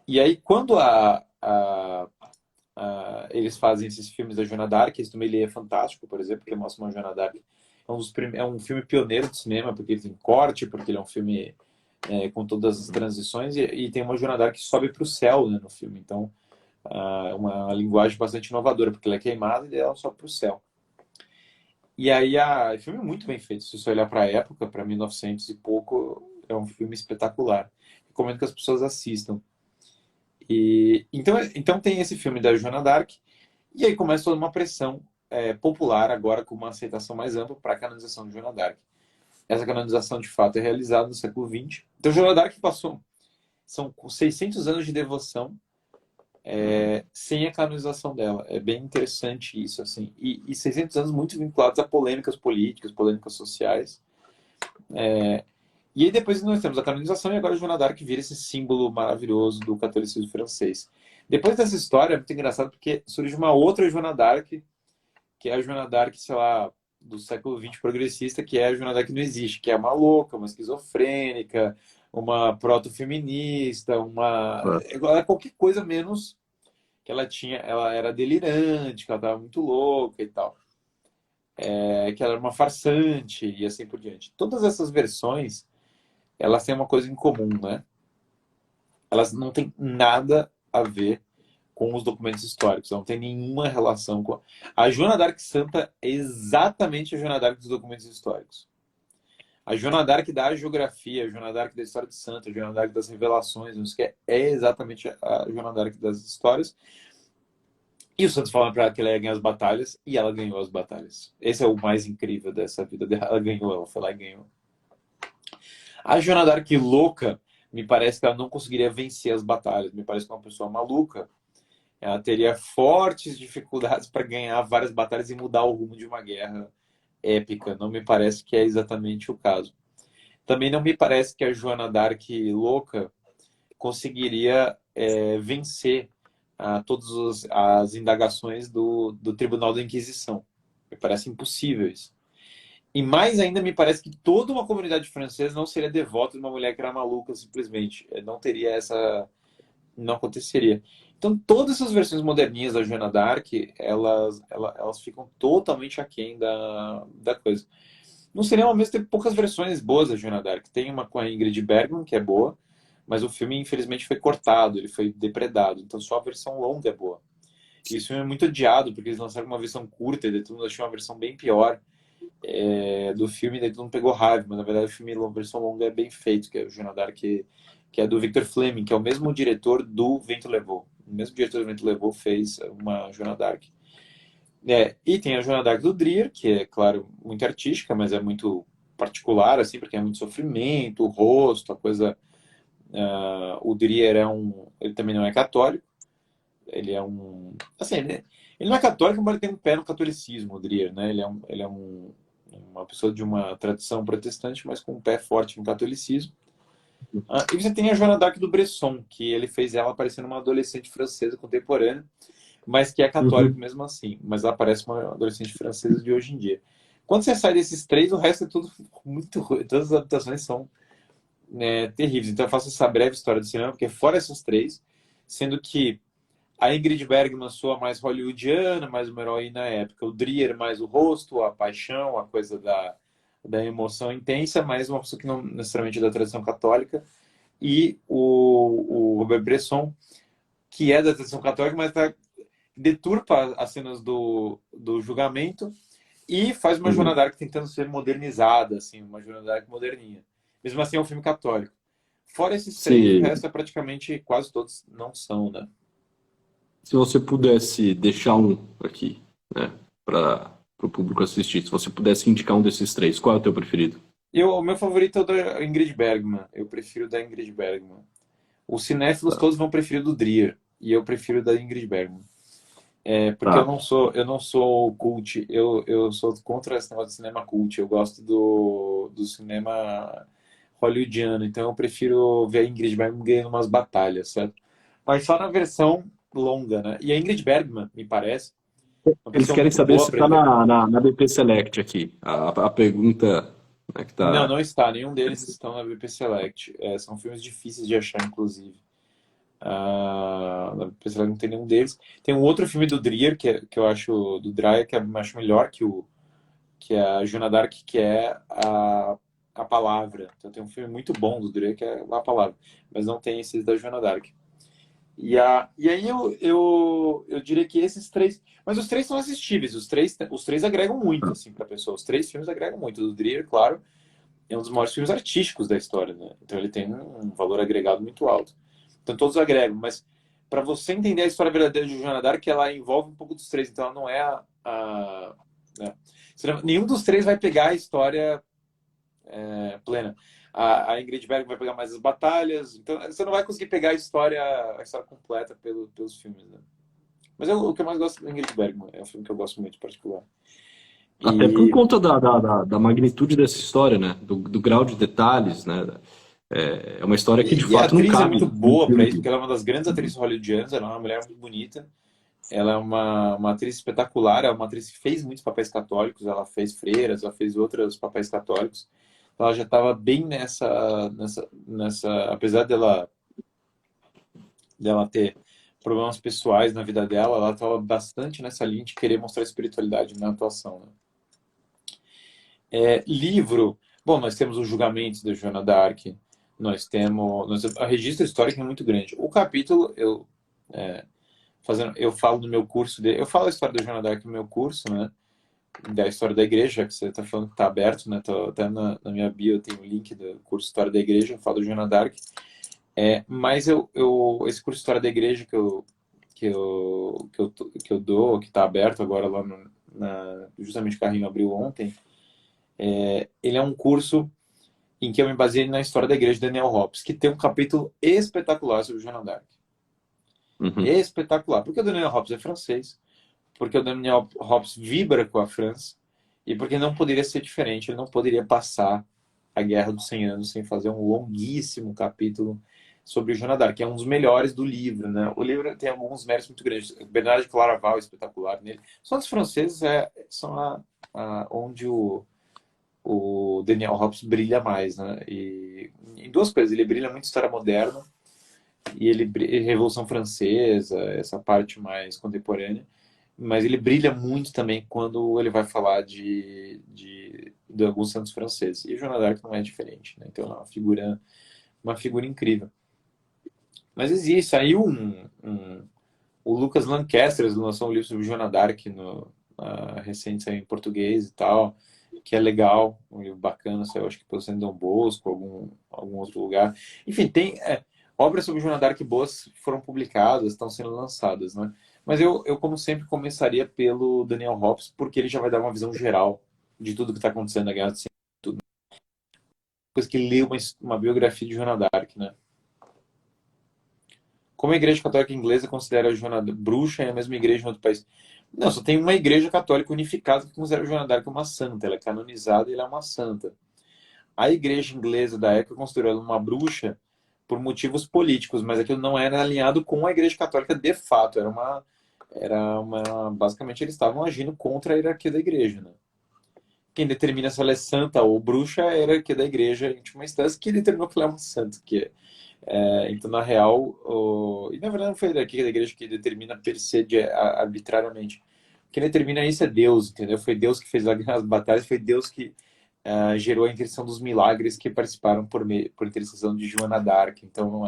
E aí, quando eles fazem esses filmes da Joana d'Arc, esse do Méliès é fantástico, por exemplo, que mostra uma Joana d'Arc. É um filme pioneiro do cinema, porque ele tem corte, porque ele é um filme com todas as transições, e tem uma Joana d'Arc que sobe para o céu, né, no filme. Então, uma linguagem bastante inovadora, porque ela é queimada e ela sobe para o céu. E aí, o filme é muito bem feito. Se você olhar para a época, para 1900 e pouco, é um filme espetacular. Recomendo que as pessoas assistam. Então tem esse filme da Joana d'Arc, e aí começa toda uma pressão popular, agora com uma aceitação mais ampla para a canonização de Joana d'Arc. Essa canonização, de fato, é realizada no século XX. Então, Joana d'Arc são 600 anos de devoção sem a canonização dela. É bem interessante isso, assim. E 600 anos muito vinculados a polêmicas políticas, polêmicas sociais. E aí depois nós temos a canonização e agora a Joana d'Arc vira esse símbolo maravilhoso do catolicismo francês. Depois dessa história é muito engraçado porque surge uma outra Joana d'Arc, que é a Joana d'Arc, sei lá, do século XX progressista, que é a Joana d'Arc que não existe, que é uma louca, uma esquizofrênica, uma proto-feminista, ela é qualquer coisa menos que ela era delirante, que ela estava muito louca e tal. Que ela era uma farsante e assim por diante. Todas essas versões, elas têm uma coisa em comum, né? Elas não têm nada a ver com os documentos históricos, não tem nenhuma relação com... A Joana d'Arc Santa é exatamente a Joana d'Arc dos documentos históricos. A Joana d'Arc da geografia, a Joana d'Arc da história de santo, a Joana d'Arc das revelações, não sei o que, é exatamente a Joana d'Arc das histórias. E os santos falam para ela que ela ia ganhar as batalhas, e ela ganhou as batalhas. Esse é o mais incrível dessa vida dela. Ela ganhou, ela foi lá e ganhou. A Joana d'Arc louca, me parece que ela não conseguiria vencer as batalhas. Me parece que é uma pessoa maluca. Ela teria fortes dificuldades para ganhar várias batalhas e mudar o rumo de uma guerra épica. Não me parece que é exatamente o caso. Também não me parece que a Joana d'Arc louca conseguiria vencer todas as indagações do Tribunal da Inquisição. Me parece impossível isso. E mais ainda, me parece que toda uma comunidade francesa não seria devota de uma mulher que era maluca, simplesmente. Não teria essa... Não aconteceria. Então, todas essas versões moderninhas da Joana d'Arc, elas ficam totalmente aquém da coisa. No cinema mesmo tem poucas versões boas da Joana d'Arc. Tem uma com a Ingrid Bergman, que é boa, mas o filme, infelizmente, foi cortado, ele foi depredado. Então, só a versão longa é boa. E esse filme é muito odiado, porque eles lançaram uma versão curta, e todo mundo achou uma versão bem pior do filme, e daí todo mundo pegou raiva. Mas, na verdade, o filme, a versão longa é bem feito, que é o Joana d'Arc, que é do Victor Fleming, que é o mesmo diretor do Vento Levou. O mesmo diretor do Vento Levou fez uma Joana d'Arc. E tem a Joana d'Arc do Dreer, que é, claro, muito artística, mas é muito particular, assim, porque é muito sofrimento, o rosto, a coisa... o Dreer ele também não é católico. Ele é assim, ele não é católico, mas ele tem um pé no catolicismo, o Dreer, né? Ele é uma pessoa de uma tradição protestante, mas com um pé forte no catolicismo. E você tem a Joana d'Arc do Bresson, que ele fez ela parecendo uma adolescente francesa contemporânea, mas que é católico mesmo assim. Mas ela parece uma adolescente francesa de hoje em dia. Quando você sai desses três, o resto é tudo muito ruim. Todas as adaptações são terríveis. Então eu faço essa breve história do cinema, porque fora essas três, sendo que A Ingrid Bergman soa mais hollywoodiana, mais uma heroína épica. O Dreyer mais o rosto, a paixão, a coisa da emoção intensa, mais uma pessoa que não necessariamente é da tradição católica. E o Robert Bresson, que é da tradição católica, mas deturpa as cenas do julgamento e faz uma Joana Uhum. d'Arc tentando ser modernizada, assim, uma Joana d'Arc moderninha. Mesmo assim, é um filme católico. Fora esses três, o Se, resto é praticamente quase todos não são, né? se você pudesse deixar um aqui, né, para o público assistir, se você pudesse indicar um desses três, qual é o teu preferido? O meu favorito é o da Ingrid Bergman. Eu prefiro o da Ingrid Bergman. Os cinéfilos Tá, todos vão preferir o do Dreyer. E eu prefiro o da Ingrid Bergman. Porque tá. eu não sou cult, eu sou contra esse negócio de cinema cult. Eu gosto do cinema hollywoodiano. Então eu prefiro ver a Ingrid Bergman ganhando umas batalhas, certo? Mas só na versão longa, né? E a Ingrid Bergman, me parece, uma Eles pessoa querem muito saber boa se para está ele. na BP Select aqui. A pergunta, né, que Não, está. não está. Nenhum deles estão na BP Select. São filmes difíceis de achar, inclusive. Na BP Select não tem nenhum deles. Tem um outro filme do Dreyer, que eu acho, do Dreyer, que eu acho melhor que é a Joana d'Arc, que é a Palavra. Então tem um filme muito bom do Dreyer, que é A Palavra. Mas não tem esses da Joana d'Arc. E aí eu diria que esses três. Mas os três são assistíveis, os três agregam muito, assim, pra pessoa. Os três filmes agregam muito. O do Dreyer, claro, é um dos maiores filmes artísticos da história, né? Então ele tem um valor agregado muito alto. Então todos agregam, mas para você entender a história verdadeira de Joana d'Arc, ela envolve um pouco dos três. Então ela não é né? Nenhum dos três vai pegar a história plena. A Ingrid Bergman vai pegar mais as batalhas. Então você não vai conseguir pegar a história completa pelos filmes, né? Mas o que eu mais gosto da Ingrid Bergman. É um filme que eu gosto muito, em particular. Até por E, conta da magnitude dessa história, né? Do grau de detalhes, né? É uma história que de e a fato não atriz é cabe muito num boa para filme isso, porque ela é uma das grandes atrizes hollywoodianas. Ela é uma mulher muito bonita. Ela é uma atriz espetacular. É uma atriz que fez muitos papéis católicos. Ela fez freiras, ela fez outros papéis católicos. Então, ela já estava bem apesar dela ter problemas pessoais na vida dela, ela estava bastante nessa linha de querer mostrar espiritualidade na atuação, né? Livro, bom, nós temos os julgamentos da Joana d'Arc, a registro histórico é muito grande. O capítulo eu falo no meu curso eu falo a história da Joana d'Arc no meu curso, né? Da história da igreja, já que você está falando que está aberto, né? Até na minha bio tem o link do curso História da Igreja, eu falo da Joana d'Arc. Mas esse curso História da Igreja que eu dou, que está aberto agora lá justamente o Carrinho abriu ontem, ele é um curso em que eu me baseei na história da igreja de Daniel Hobbes, que tem um capítulo espetacular sobre Joana d'Arc. Uhum. Espetacular. Porque o Daniel Hobbes é francês, porque o Daniel Hobbes vibra com a França, e porque não poderia ser diferente, ele não poderia passar a Guerra dos 100 Anos sem fazer um longuíssimo capítulo sobre Joana d'Arc, que é um dos melhores do livro, né? O livro tem alguns méritos muito grandes. Bernard de Claraval é espetacular nele. Só os franceses são onde o Daniel Hobbes brilha mais, né? E em duas coisas, ele brilha muito história moderna e Revolução Francesa, essa parte mais contemporânea, mas ele brilha muito também quando ele vai falar de alguns santos franceses. E o Joana d'Arc não é diferente, né? Então é uma figura incrível. Mas existe, saiu o Lucas Lancaster lançou um livro sobre Joana d'Arc recente, saiu em português e tal, que é legal, um livro bacana, saiu acho que pelo Centro Dom Bosco, algum outro lugar. Enfim, tem obras sobre Joana d'Arc boas foram publicadas, estão sendo lançadas, né? Mas eu, como sempre, começaria pelo Daniel Hobbes, porque ele já vai dar uma visão geral de tudo que está acontecendo na Guerra do Cento, coisa que lê uma biografia de Joana d'Arc, né? Como a Igreja Católica Inglesa considera a Joana bruxa, é a mesma igreja em outro país. Não, só tem uma Igreja Católica unificada que considera a Joana d'Arc uma santa. Ela é canonizada e ela é uma santa. A Igreja Inglesa da época considerou ela uma bruxa por motivos políticos, mas aquilo não era alinhado com a Igreja Católica de fato. Basicamente, eles estavam agindo contra a hierarquia da Igreja, né? Quem determina se ela é santa ou bruxa é a hierarquia da Igreja, em última instância, que determinou que ela é uma santa, Então, na real, e na verdade não foi daqui da igreja que determina per se arbitrariamente. Quem determina isso é Deus, entendeu? Foi Deus que fez as batalhas, foi Deus que gerou a intercessão dos milagres que participaram por intercessão de Joana d'Arc. Então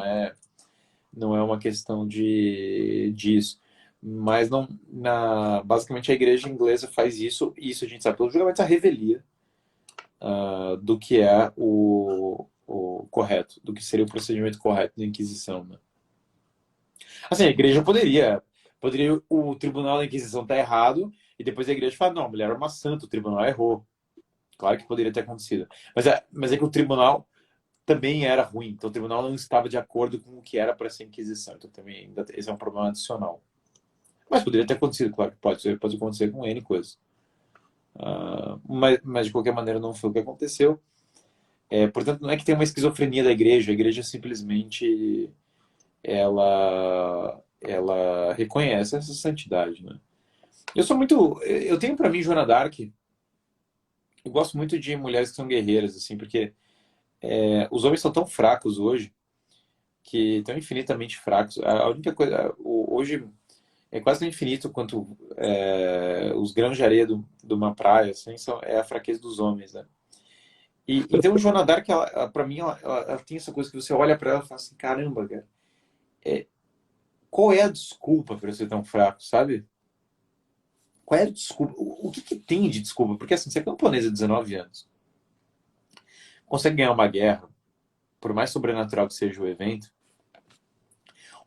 não é uma questão disso. Mas não, basicamente a igreja inglesa faz isso, e isso a gente sabe pelo julgamento da revelia do que é o correto, do que seria o procedimento correto da Inquisição, né? Assim, a igreja poderia o tribunal da Inquisição estar errado, e depois a igreja fala, não, a mulher era uma santa, o tribunal errou. Claro que poderia ter acontecido. Mas é que o tribunal também era ruim, então o tribunal não estava de acordo com o que era para ser Inquisição. Então também esse é um problema adicional. Mas poderia ter acontecido, claro que pode acontecer com N coisas. Mas de qualquer maneira não foi o que aconteceu. Portanto, não é que tem uma esquizofrenia da igreja, a igreja simplesmente ela reconhece essa santidade, né? Eu tenho para mim Joana d'Arc, eu gosto muito de mulheres que são guerreiras, assim, porque os homens são tão fracos hoje, que tão infinitamente fracos. A única coisa, hoje é quase tão infinito quanto os grãos de areia de uma praia, assim, é a fraqueza dos homens, né? Então, Joana d'Arc, para mim, ela tem essa coisa que você olha para ela e fala assim, caramba, cara, qual é a desculpa para eu ser tão fraco, sabe? Qual é a desculpa? O que tem de desculpa? Porque assim, você é camponesa de 19 anos, consegue ganhar uma guerra, por mais sobrenatural que seja o evento,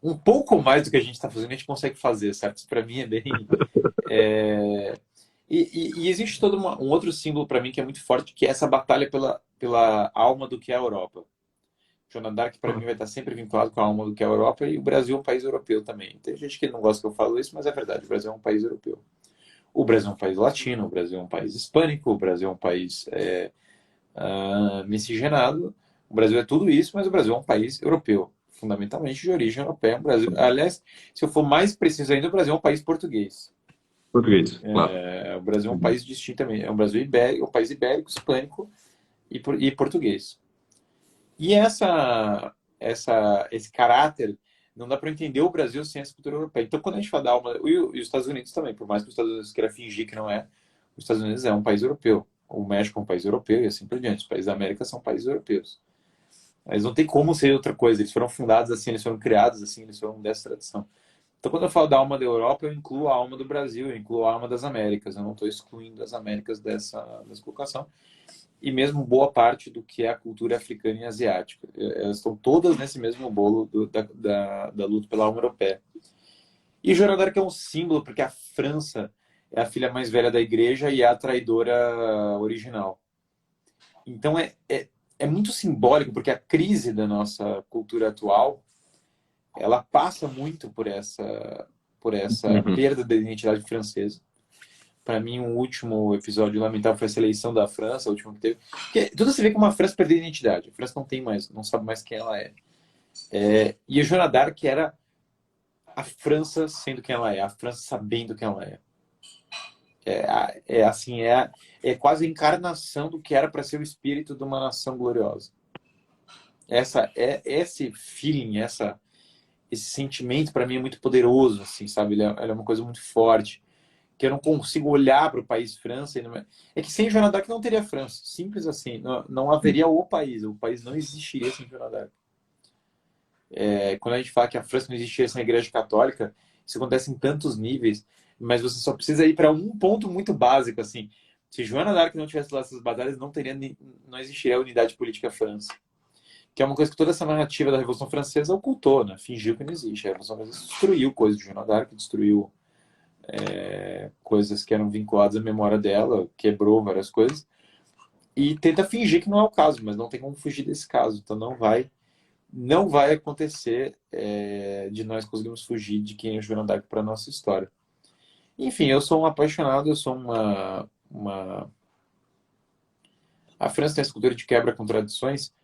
um pouco mais do que a gente está fazendo, a gente consegue fazer, certo? Isso para mim é bem... E existe todo um outro símbolo para mim que é muito forte, que é essa batalha pela alma do que é a Europa. Joana d'Arc, para mim, vai estar sempre vinculado com a alma do que é a Europa, e o Brasil é um país europeu também. Tem gente que não gosta que eu falo isso, mas é verdade, o Brasil é um país europeu. O Brasil é um país latino, o Brasil é um país hispânico, o Brasil é um país miscigenado. O Brasil é tudo isso, mas o Brasil é um país europeu, fundamentalmente de origem europeia. O Brasil, aliás, se eu for mais preciso ainda, o Brasil é um país português. Português, claro. O Brasil é um país distinto também. É um Brasil ibérico, um país ibérico, hispânico e português. E esse caráter, não dá para entender o Brasil sem essa cultura europeia. Então, quando a gente fala da alma... E os Estados Unidos também, por mais que os Estados Unidos queira fingir que não é, os Estados Unidos é um país europeu. O México é um país europeu e assim por diante. Os países da América são países europeus. Eles não tem como ser outra coisa. Eles foram fundados assim, eles foram criados assim, eles foram dessa tradição. Então, quando eu falo da alma da Europa, eu incluo a alma do Brasil, eu incluo a alma das Américas. Eu não estou excluindo as Américas dessa colocação. E mesmo boa parte do que é a cultura africana e asiática. Elas estão todas nesse mesmo bolo da luta pela alma europeia. E Joana d'Arc é um símbolo, porque a França é a filha mais velha da igreja e é a traidora original. Então é muito simbólico, porque a crise da nossa cultura atual, ela passa muito por essa perda da identidade francesa. Para mim, um último episódio lamentável foi essa eleição da França, a última que teve. Porque tudo se vê como a França perdeu a identidade. A França não sabe mais quem ela é. E a Joana d'Arc era a França sendo quem ela é, a França sabendo quem ela é. É quase a encarnação do que era para ser o espírito de uma nação gloriosa. Esse feeling, esse sentimento, para mim, é muito poderoso, assim, sabe? Ele é uma coisa muito forte, que eu não consigo olhar para o país França. É que sem Joana d'Arc não teria França. Simples assim. Não haveria o país. O país não existiria sem Joana d'Arc. Quando a gente fala que a França não existiria sem a Igreja Católica, isso acontece em tantos níveis, mas você só precisa ir para um ponto muito básico, assim. Se Joana d'Arc não tivesse lá essas batalhas, não existiria a unidade política França. Que é uma coisa que toda essa narrativa da Revolução Francesa ocultou, né? Fingiu que não existe. A Revolução Francesa destruiu coisas de Joana d'Arc, destruiu coisas que eram vinculadas à memória dela, quebrou várias coisas, e tenta fingir que não é o caso, mas não tem como fugir desse caso. Então não vai acontecer de nós conseguirmos fugir de quem é Joana d'Arc para a nossa história. Enfim, eu sou um apaixonado, eu sou A França tem essa cultura de quebra com tradições.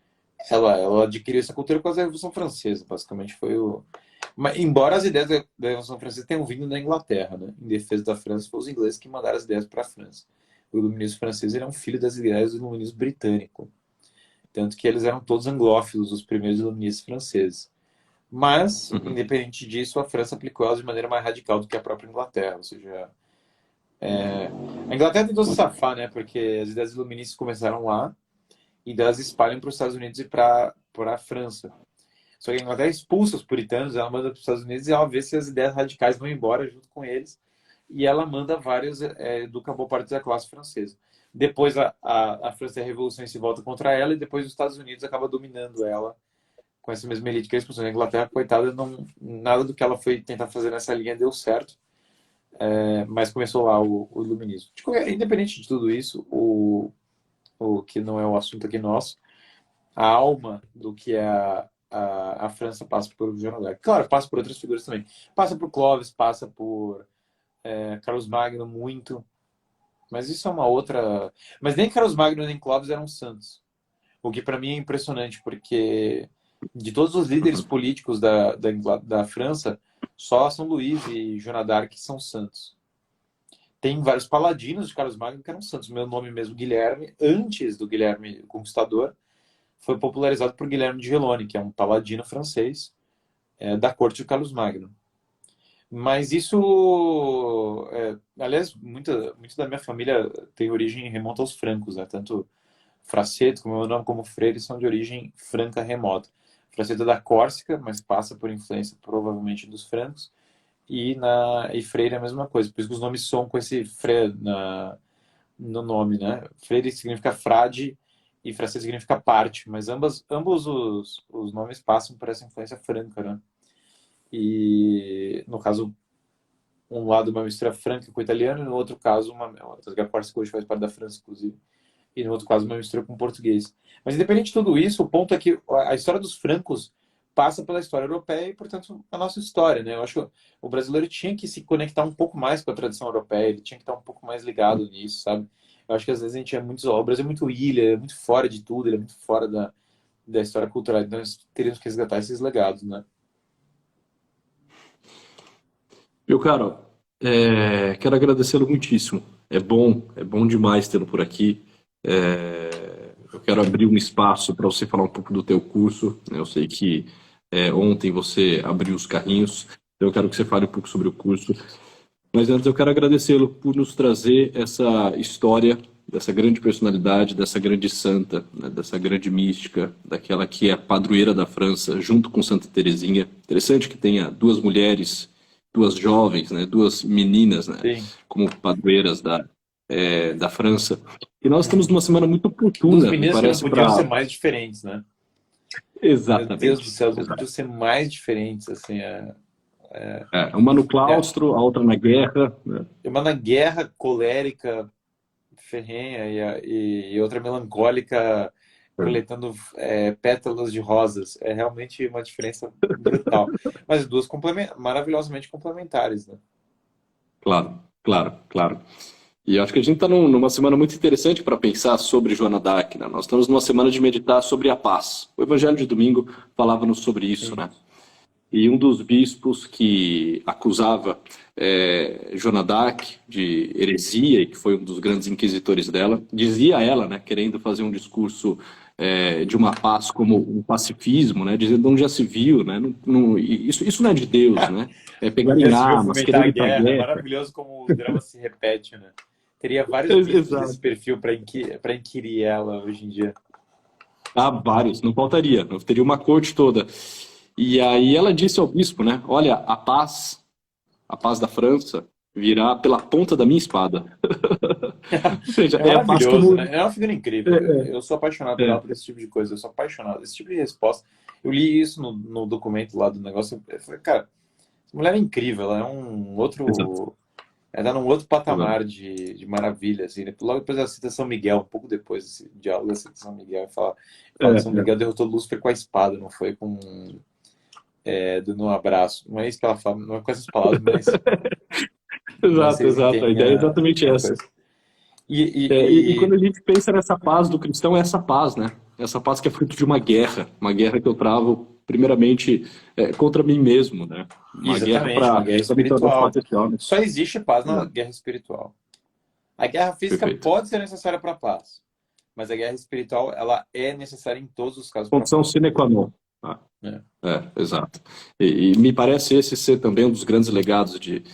Ela adquiriu essa cultura com a Revolução Francesa, basicamente foi Mas, embora as ideias da Revolução Francesa tenham vindo da Inglaterra, né? Em defesa da França, foram os ingleses que mandaram as ideias para a França. O iluminismo francês era um filho das ideias do iluminismo britânico. Tanto que eles eram todos anglófilos, os primeiros iluministas franceses. Mas, independente disso, a França aplicou elas de maneira mais radical do que a própria Inglaterra. Ou seja, a Inglaterra tentou se safar, né? Porque as ideias iluministas começaram lá e elas espalham para os Estados Unidos e para a França. Só que a Inglaterra expulsa os puritanos, ela manda para os Estados Unidos e ela vê se as ideias radicais vão embora junto com eles. E ela manda vários do cabo parte da classe francesa. Depois a França tem a revolução e se volta contra ela, e depois os Estados Unidos acaba dominando ela com essa mesma elite que a expulsão. A Inglaterra, coitada, nada do que ela foi tentar fazer nessa linha deu certo, mas começou lá o iluminismo. Independente de tudo isso, o que não é o assunto aqui nosso, a alma do que é a França passa por Joana d'Arc. Claro, passa por outras figuras também. Passa por Clovis, passa por Carlos Magno muito, mas isso é uma outra... Mas nem Carlos Magno nem Clovis eram santos, o que para mim é impressionante, porque de todos os líderes políticos da França, só São Luís e Joana d'Arc são santos. Tem vários paladinos de Carlos Magno que eram santos. Meu nome mesmo, Guilherme, antes do Guilherme Conquistador, foi popularizado por Guilherme de Gelone, que é um paladino francês da corte de Carlos Magno. Mas isso, aliás, muito da minha família tem origem remota aos francos, né? Tanto Fraceto, como meu nome, como Freire, são de origem franca remota. Fraceto é da Córcega, mas passa por influência provavelmente dos francos, e Freire é a mesma coisa. Por isso que os nomes são com esse Freire no nome, né? Freire significa frade e Fraceto significa parte, mas ambos os nomes passam por essa influência franca, né? E, no caso, um lado uma mistura franca com italiano, e no outro caso, a Córcega hoje faz parte da França, inclusive, e no outro caso, uma mistura com português. Mas, independente de tudo isso, o ponto é que a história dos francos passa pela história europeia e, portanto, a nossa história, né? Eu acho que o brasileiro tinha que se conectar um pouco mais com a tradição europeia, ele tinha que estar um pouco mais ligado nisso, sabe? Eu acho que, às vezes, a gente o Brasil é muito ilha, é muito fora de tudo, ele é muito fora da história cultural, então nós teríamos que resgatar esses legados, né? Meu caro, quero agradecê-lo muitíssimo. É bom demais tê-lo por aqui. Eu quero abrir um espaço para você falar um pouco do teu curso. Eu sei que ontem você abriu os carrinhos, então eu quero que você fale um pouco sobre o curso. Mas antes eu quero agradecê-lo por nos trazer essa história dessa grande personalidade, dessa grande santa, né, dessa grande mística, daquela que é a padroeira da França, junto com Santa Teresinha. Interessante que tenha duas mulheres, duas jovens, né, duas meninas, né, como padroeiras da França. E nós estamos numa semana muito oportuna. Duas meninas que não podiam ser mais diferentes, né? Exatamente. Meu Deus do céu, elas podiam ser mais diferentes, assim. Uma no claustro, a outra na guerra. Né? Uma na guerra, colérica, ferrenha, e outra melancólica, coletando pétalas de rosas. É realmente uma diferença brutal. Mas duas maravilhosamente complementares, né? Claro. E acho que a gente está numa semana muito interessante para pensar sobre Joana d'Arc, né? Nós estamos numa semana de meditar sobre a paz. O Evangelho de domingo falava-nos sobre isso, né? E um dos bispos que acusava Joana d'Arc de heresia, e que foi um dos grandes inquisitores dela, dizia a ela, né, querendo fazer um discurso de uma paz como um pacifismo, né, dizendo onde já se viu, né, isso não é de Deus, né, pegar em armas, querer guerra. É maravilhoso como o drama se repete, né? Teria vários bispos desse perfil para inquirir ela hoje em dia. Vários, não faltaria, não teria uma corte toda. E aí ela disse ao bispo, né, olha, a paz da França virá pela ponta da minha espada. Ou seja, é maravilhoso, né? É uma figura incrível. Eu sou apaixonado por esse tipo de coisa, eu sou apaixonado. Esse tipo de resposta. Eu li isso no documento lá do negócio. Eu falei, cara, essa mulher é incrível, ela é um outro... Exato. Ela tá num outro patamar de maravilha, assim, né? Logo depois da cita São Miguel, um pouco depois desse diálogo da cita São Miguel, fala que São Miguel derrotou Lúcifer com a espada, não foi com... no abraço. Não é isso que ela fala, não é com essas palavras, mas... Exato. A ideia é exatamente essa. E quando a gente pensa nessa paz do cristão, é essa paz, né? Essa paz que é fruto de uma guerra que eu travo primeiramente contra mim mesmo, né? Uma guerra espiritual. Só existe paz na guerra espiritual. A guerra física pode ser necessária para a paz, mas a guerra espiritual, ela é necessária em todos os casos. Condição sine qua non. Ah, É. exato. E me parece esse ser também um dos grandes legados de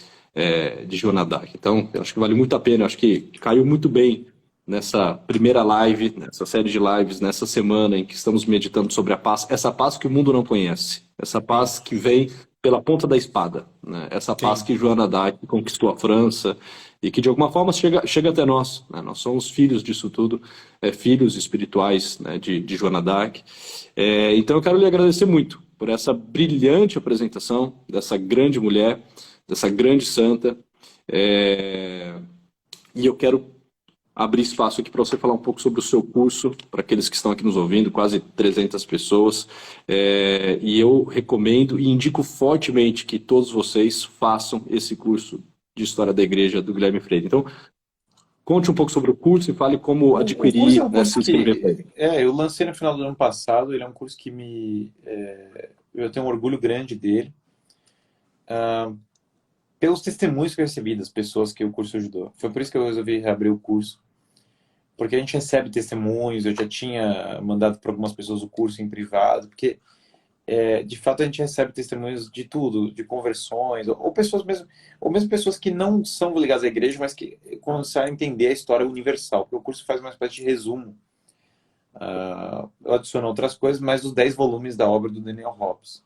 Jonadak. Então, eu acho que vale muito a pena. Eu acho que caiu muito bem nessa primeira live, nessa série de lives, nessa semana em que estamos meditando sobre a paz, essa paz que o mundo não conhece, essa paz que vem pela ponta da espada, né? Essa paz Sim. que Joana d'Arc conquistou a França e que de alguma forma chega até nós, né? Nós somos filhos disso tudo, filhos espirituais, né, de Joana d'Arc. Então eu quero lhe agradecer muito por essa brilhante apresentação dessa grande mulher, dessa grande santa, e eu quero abrir espaço aqui para você falar um pouco sobre o seu curso, para aqueles que estão aqui nos ouvindo, quase 300 pessoas. E eu recomendo e indico fortemente que todos vocês façam esse curso de História da Igreja do Guilherme Freire. Então, conte um pouco sobre o curso e fale como O adquirir, curso é um né, se curso inscrever para ele. que eu lancei no final do ano passado. Ele é um curso que eu tenho um orgulho grande dele. Pelos testemunhos que eu recebi das pessoas que o curso ajudou. Foi por isso que eu resolvi reabrir o curso. Porque a gente recebe testemunhos, eu já tinha mandado para algumas pessoas o curso em privado, porque de fato a gente recebe testemunhos de tudo, de conversões, ou pessoas mesmo, ou mesmo pessoas que não são ligadas à igreja, mas que começaram a entender a história universal, porque o curso faz uma espécie de resumo. Eu adiciono outras coisas, mas os 10 volumes da obra do Daniel Hobbes.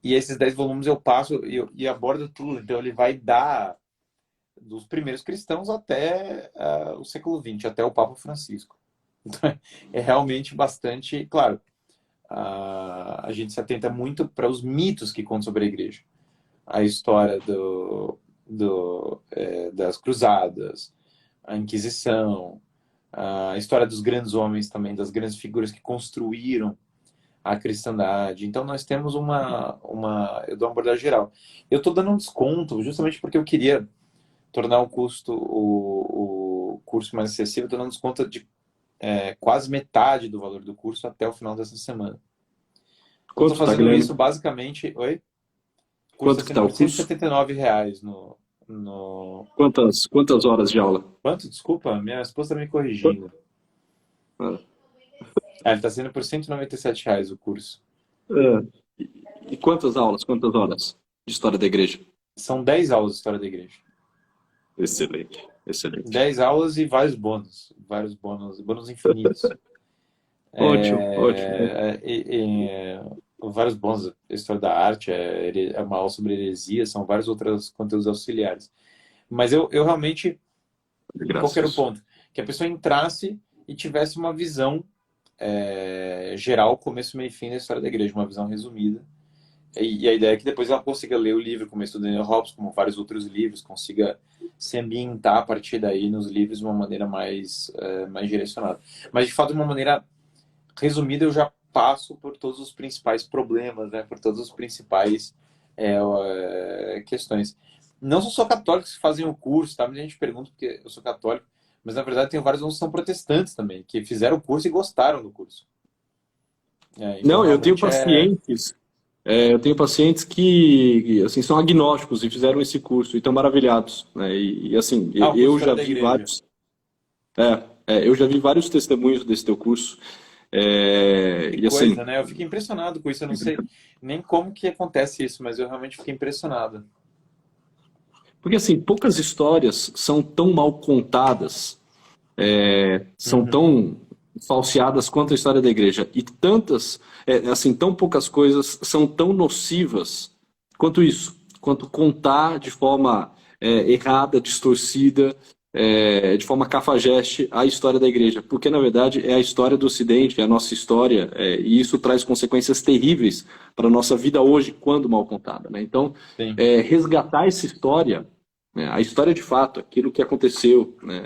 E esses 10 volumes eu passo e abordo tudo. Então ele vai dar dos primeiros cristãos até o século XX, até o Papa Francisco. Então é realmente bastante, claro, a gente se atenta muito para os mitos que contam sobre a igreja. A história das cruzadas, a Inquisição, a história dos grandes homens também, das grandes figuras que construíram a cristandade. Então nós temos eu dou uma abordagem geral. Eu estou dando um desconto justamente porque eu queria tornar o curso mais acessível. Estou dando desconto de quase metade do valor do curso até o final dessa semana. Eu estou fazendo isso basicamente... Oi? O curso Quanto que está o curso? R$ 179 Quantas horas de aula? Quanto? Desculpa, minha esposa está me corrigindo. Ele está sendo por R$ 197 o curso. E quantas aulas, quantas horas de História da Igreja? São 10 aulas de História da Igreja. Excelente, excelente. 10 aulas e vários bônus infinitos. Ótimo, ótimo. Vários bônus, História da Arte, é uma aula sobre heresia, são vários outros conteúdos auxiliares. Mas eu realmente, qual que era o ponto? Que a pessoa entrasse e tivesse uma visão geral, começo, meio e fim da história da igreja, uma visão resumida. E a ideia é que depois ela consiga ler o livro, como o Daniel Hobbes, como vários outros livros, consiga se ambientar a partir daí nos livros de uma maneira mais direcionada. Mas, de fato, de uma maneira resumida, eu já passo por todos os principais problemas, né? Por todas as principais questões. Não são só católicos que fazem o curso, tá? Muita gente pergunta porque eu sou católico, mas, na verdade, tem vários que são protestantes também, que fizeram o curso e gostaram do curso. Então, não, eu tenho pacientes... eu tenho pacientes que assim, são agnósticos e fizeram esse curso e estão maravilhados, né? E assim, eu já vi vários. Eu já vi vários testemunhos desse teu curso. Que e coisa, assim, né? Eu fico impressionado com isso. Eu não sei nem como que acontece isso, mas eu realmente fiquei impressionado. Porque assim, poucas histórias são tão mal contadas, são tão falseadas quanto a história da igreja. E tantas, assim, tão poucas coisas são tão nocivas quanto isso. Quanto contar de forma errada, distorcida, de forma cafajeste a história da igreja. Porque, na verdade, é a história do Ocidente, é a nossa história, e isso traz consequências terríveis para a nossa vida hoje, quando mal contada, né? Então, resgatar essa história, né, a história de fato, aquilo que aconteceu, né,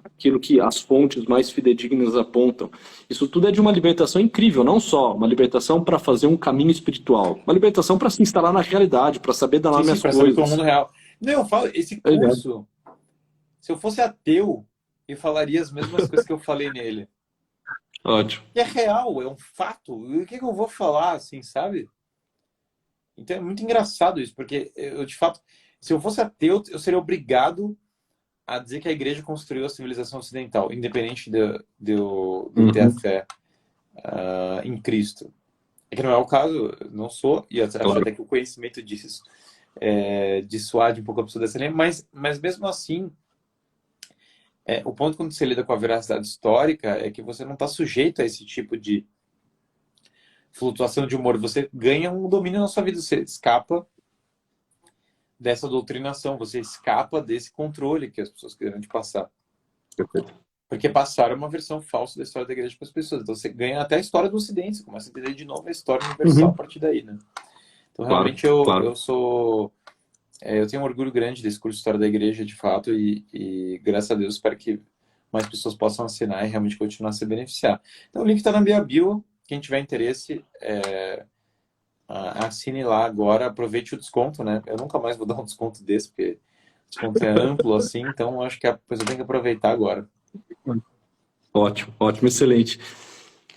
aquilo que as fontes mais fidedignas apontam. Isso tudo é de uma libertação incrível, não só uma libertação para fazer um caminho espiritual, uma libertação para se instalar na realidade, para saber dar nome às coisas. Saber o mundo real. Não, eu falo, esse curso, se eu fosse ateu, eu falaria as mesmas coisas que eu falei nele. Ótimo. É real, é um fato. O que eu vou falar, assim, sabe? Então é muito engraçado isso, porque eu, de fato, se eu fosse ateu, eu seria obrigado a dizer que a igreja construiu a civilização ocidental, independente de eu ter a Uhum. fé em Cristo. É que não é o caso, eu não sou, e acho Claro. até que o conhecimento disso dissuade um pouco a pessoa dessa linha, mas mesmo assim, o ponto quando você lida com a veracidade histórica é que você não está sujeito a esse tipo de flutuação de humor, você ganha um domínio na sua vida, você escapa dessa doutrinação, você escapa desse controle que as pessoas querem te passar. Perfeito. Porque passaram uma versão falsa da história da igreja para as pessoas. Então você ganha até a história do Ocidente, você começa a entender de novo a história universal a Uhum. partir daí, né? Então Claro, realmente eu claro. sou... eu tenho um orgulho grande desse curso de História da Igreja, de fato, e graças a Deus espero que mais pessoas possam assinar e realmente continuar a se beneficiar. Então o link está na minha bio, quem tiver interesse, assine lá agora, aproveite o desconto, né? Eu nunca mais vou dar um desconto desse, porque o desconto é amplo assim, então acho que a pessoa tem que aproveitar agora. Ótimo, ótimo, excelente.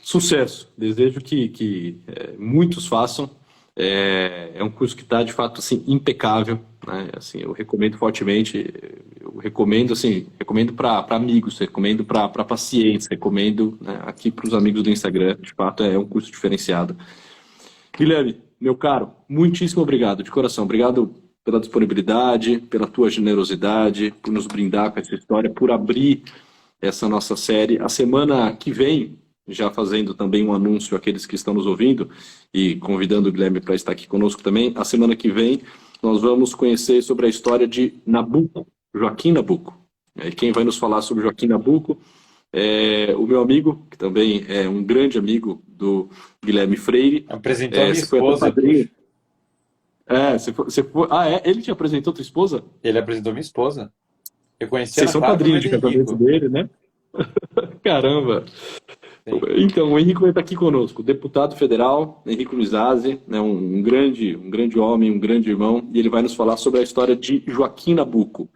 Sucesso. Desejo que muitos façam. É um curso que está, de fato, assim, impecável, né? Assim, eu recomendo fortemente. Eu recomendo, assim, recomendo para amigos, recomendo para pacientes, recomendo, né, aqui para os amigos do Instagram. De fato, é um curso diferenciado. Guilherme, meu caro, muitíssimo obrigado, de coração. Obrigado pela disponibilidade, pela tua generosidade, por nos brindar com essa história, por abrir essa nossa série. A semana que vem, já fazendo também um anúncio àqueles que estão nos ouvindo e convidando o Guilherme para estar aqui conosco também, a semana que vem nós vamos conhecer sobre a história de Nabuco, Joaquim Nabuco. E quem vai nos falar sobre Joaquim Nabuco é o meu amigo, que também é um grande amigo do Guilherme Freire. Apresentou a minha Você foi até esposa, padrinho. puxa. Você foi... Ah, é? Ele te apresentou tua esposa? Ele apresentou minha esposa. Eu conheci Vocês Ana são Clara por padrinhos meio de do casamento Henrico. dele, né? Caramba! Sim. Então, o Henrico vai estar aqui conosco, deputado federal, Henrico Mizazzi, né, um grande homem, um grande irmão, e ele vai nos falar sobre a história de Joaquim Nabuco.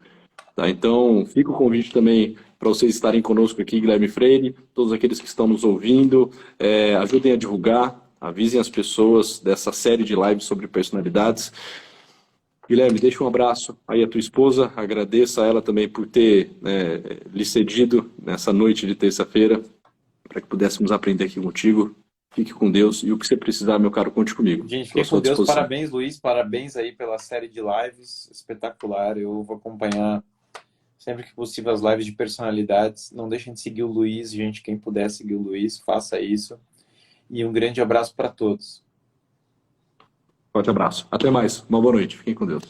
Tá? Então, fica o convite também para vocês estarem conosco aqui, Guilherme Freire, todos aqueles que estão nos ouvindo, ajudem a divulgar, avisem as pessoas dessa série de lives sobre personalidades. Guilherme, deixa um abraço aí à tua esposa, agradeça a ela também por ter lhe cedido nessa noite de terça-feira, para que pudéssemos aprender aqui contigo. Fique com Deus e o que você precisar, meu caro, conte comigo. Gente, Estou à fiquem com sua Deus. disposição. Parabéns, Luiz. Parabéns aí pela série de lives. Espetacular. Eu vou acompanhar sempre que possível as lives de personalidades. Não deixem de seguir o Luiz, gente. Quem puder seguir o Luiz, faça isso. E um grande abraço para todos. Forte abraço. Até mais. Uma boa noite. Fiquem com Deus.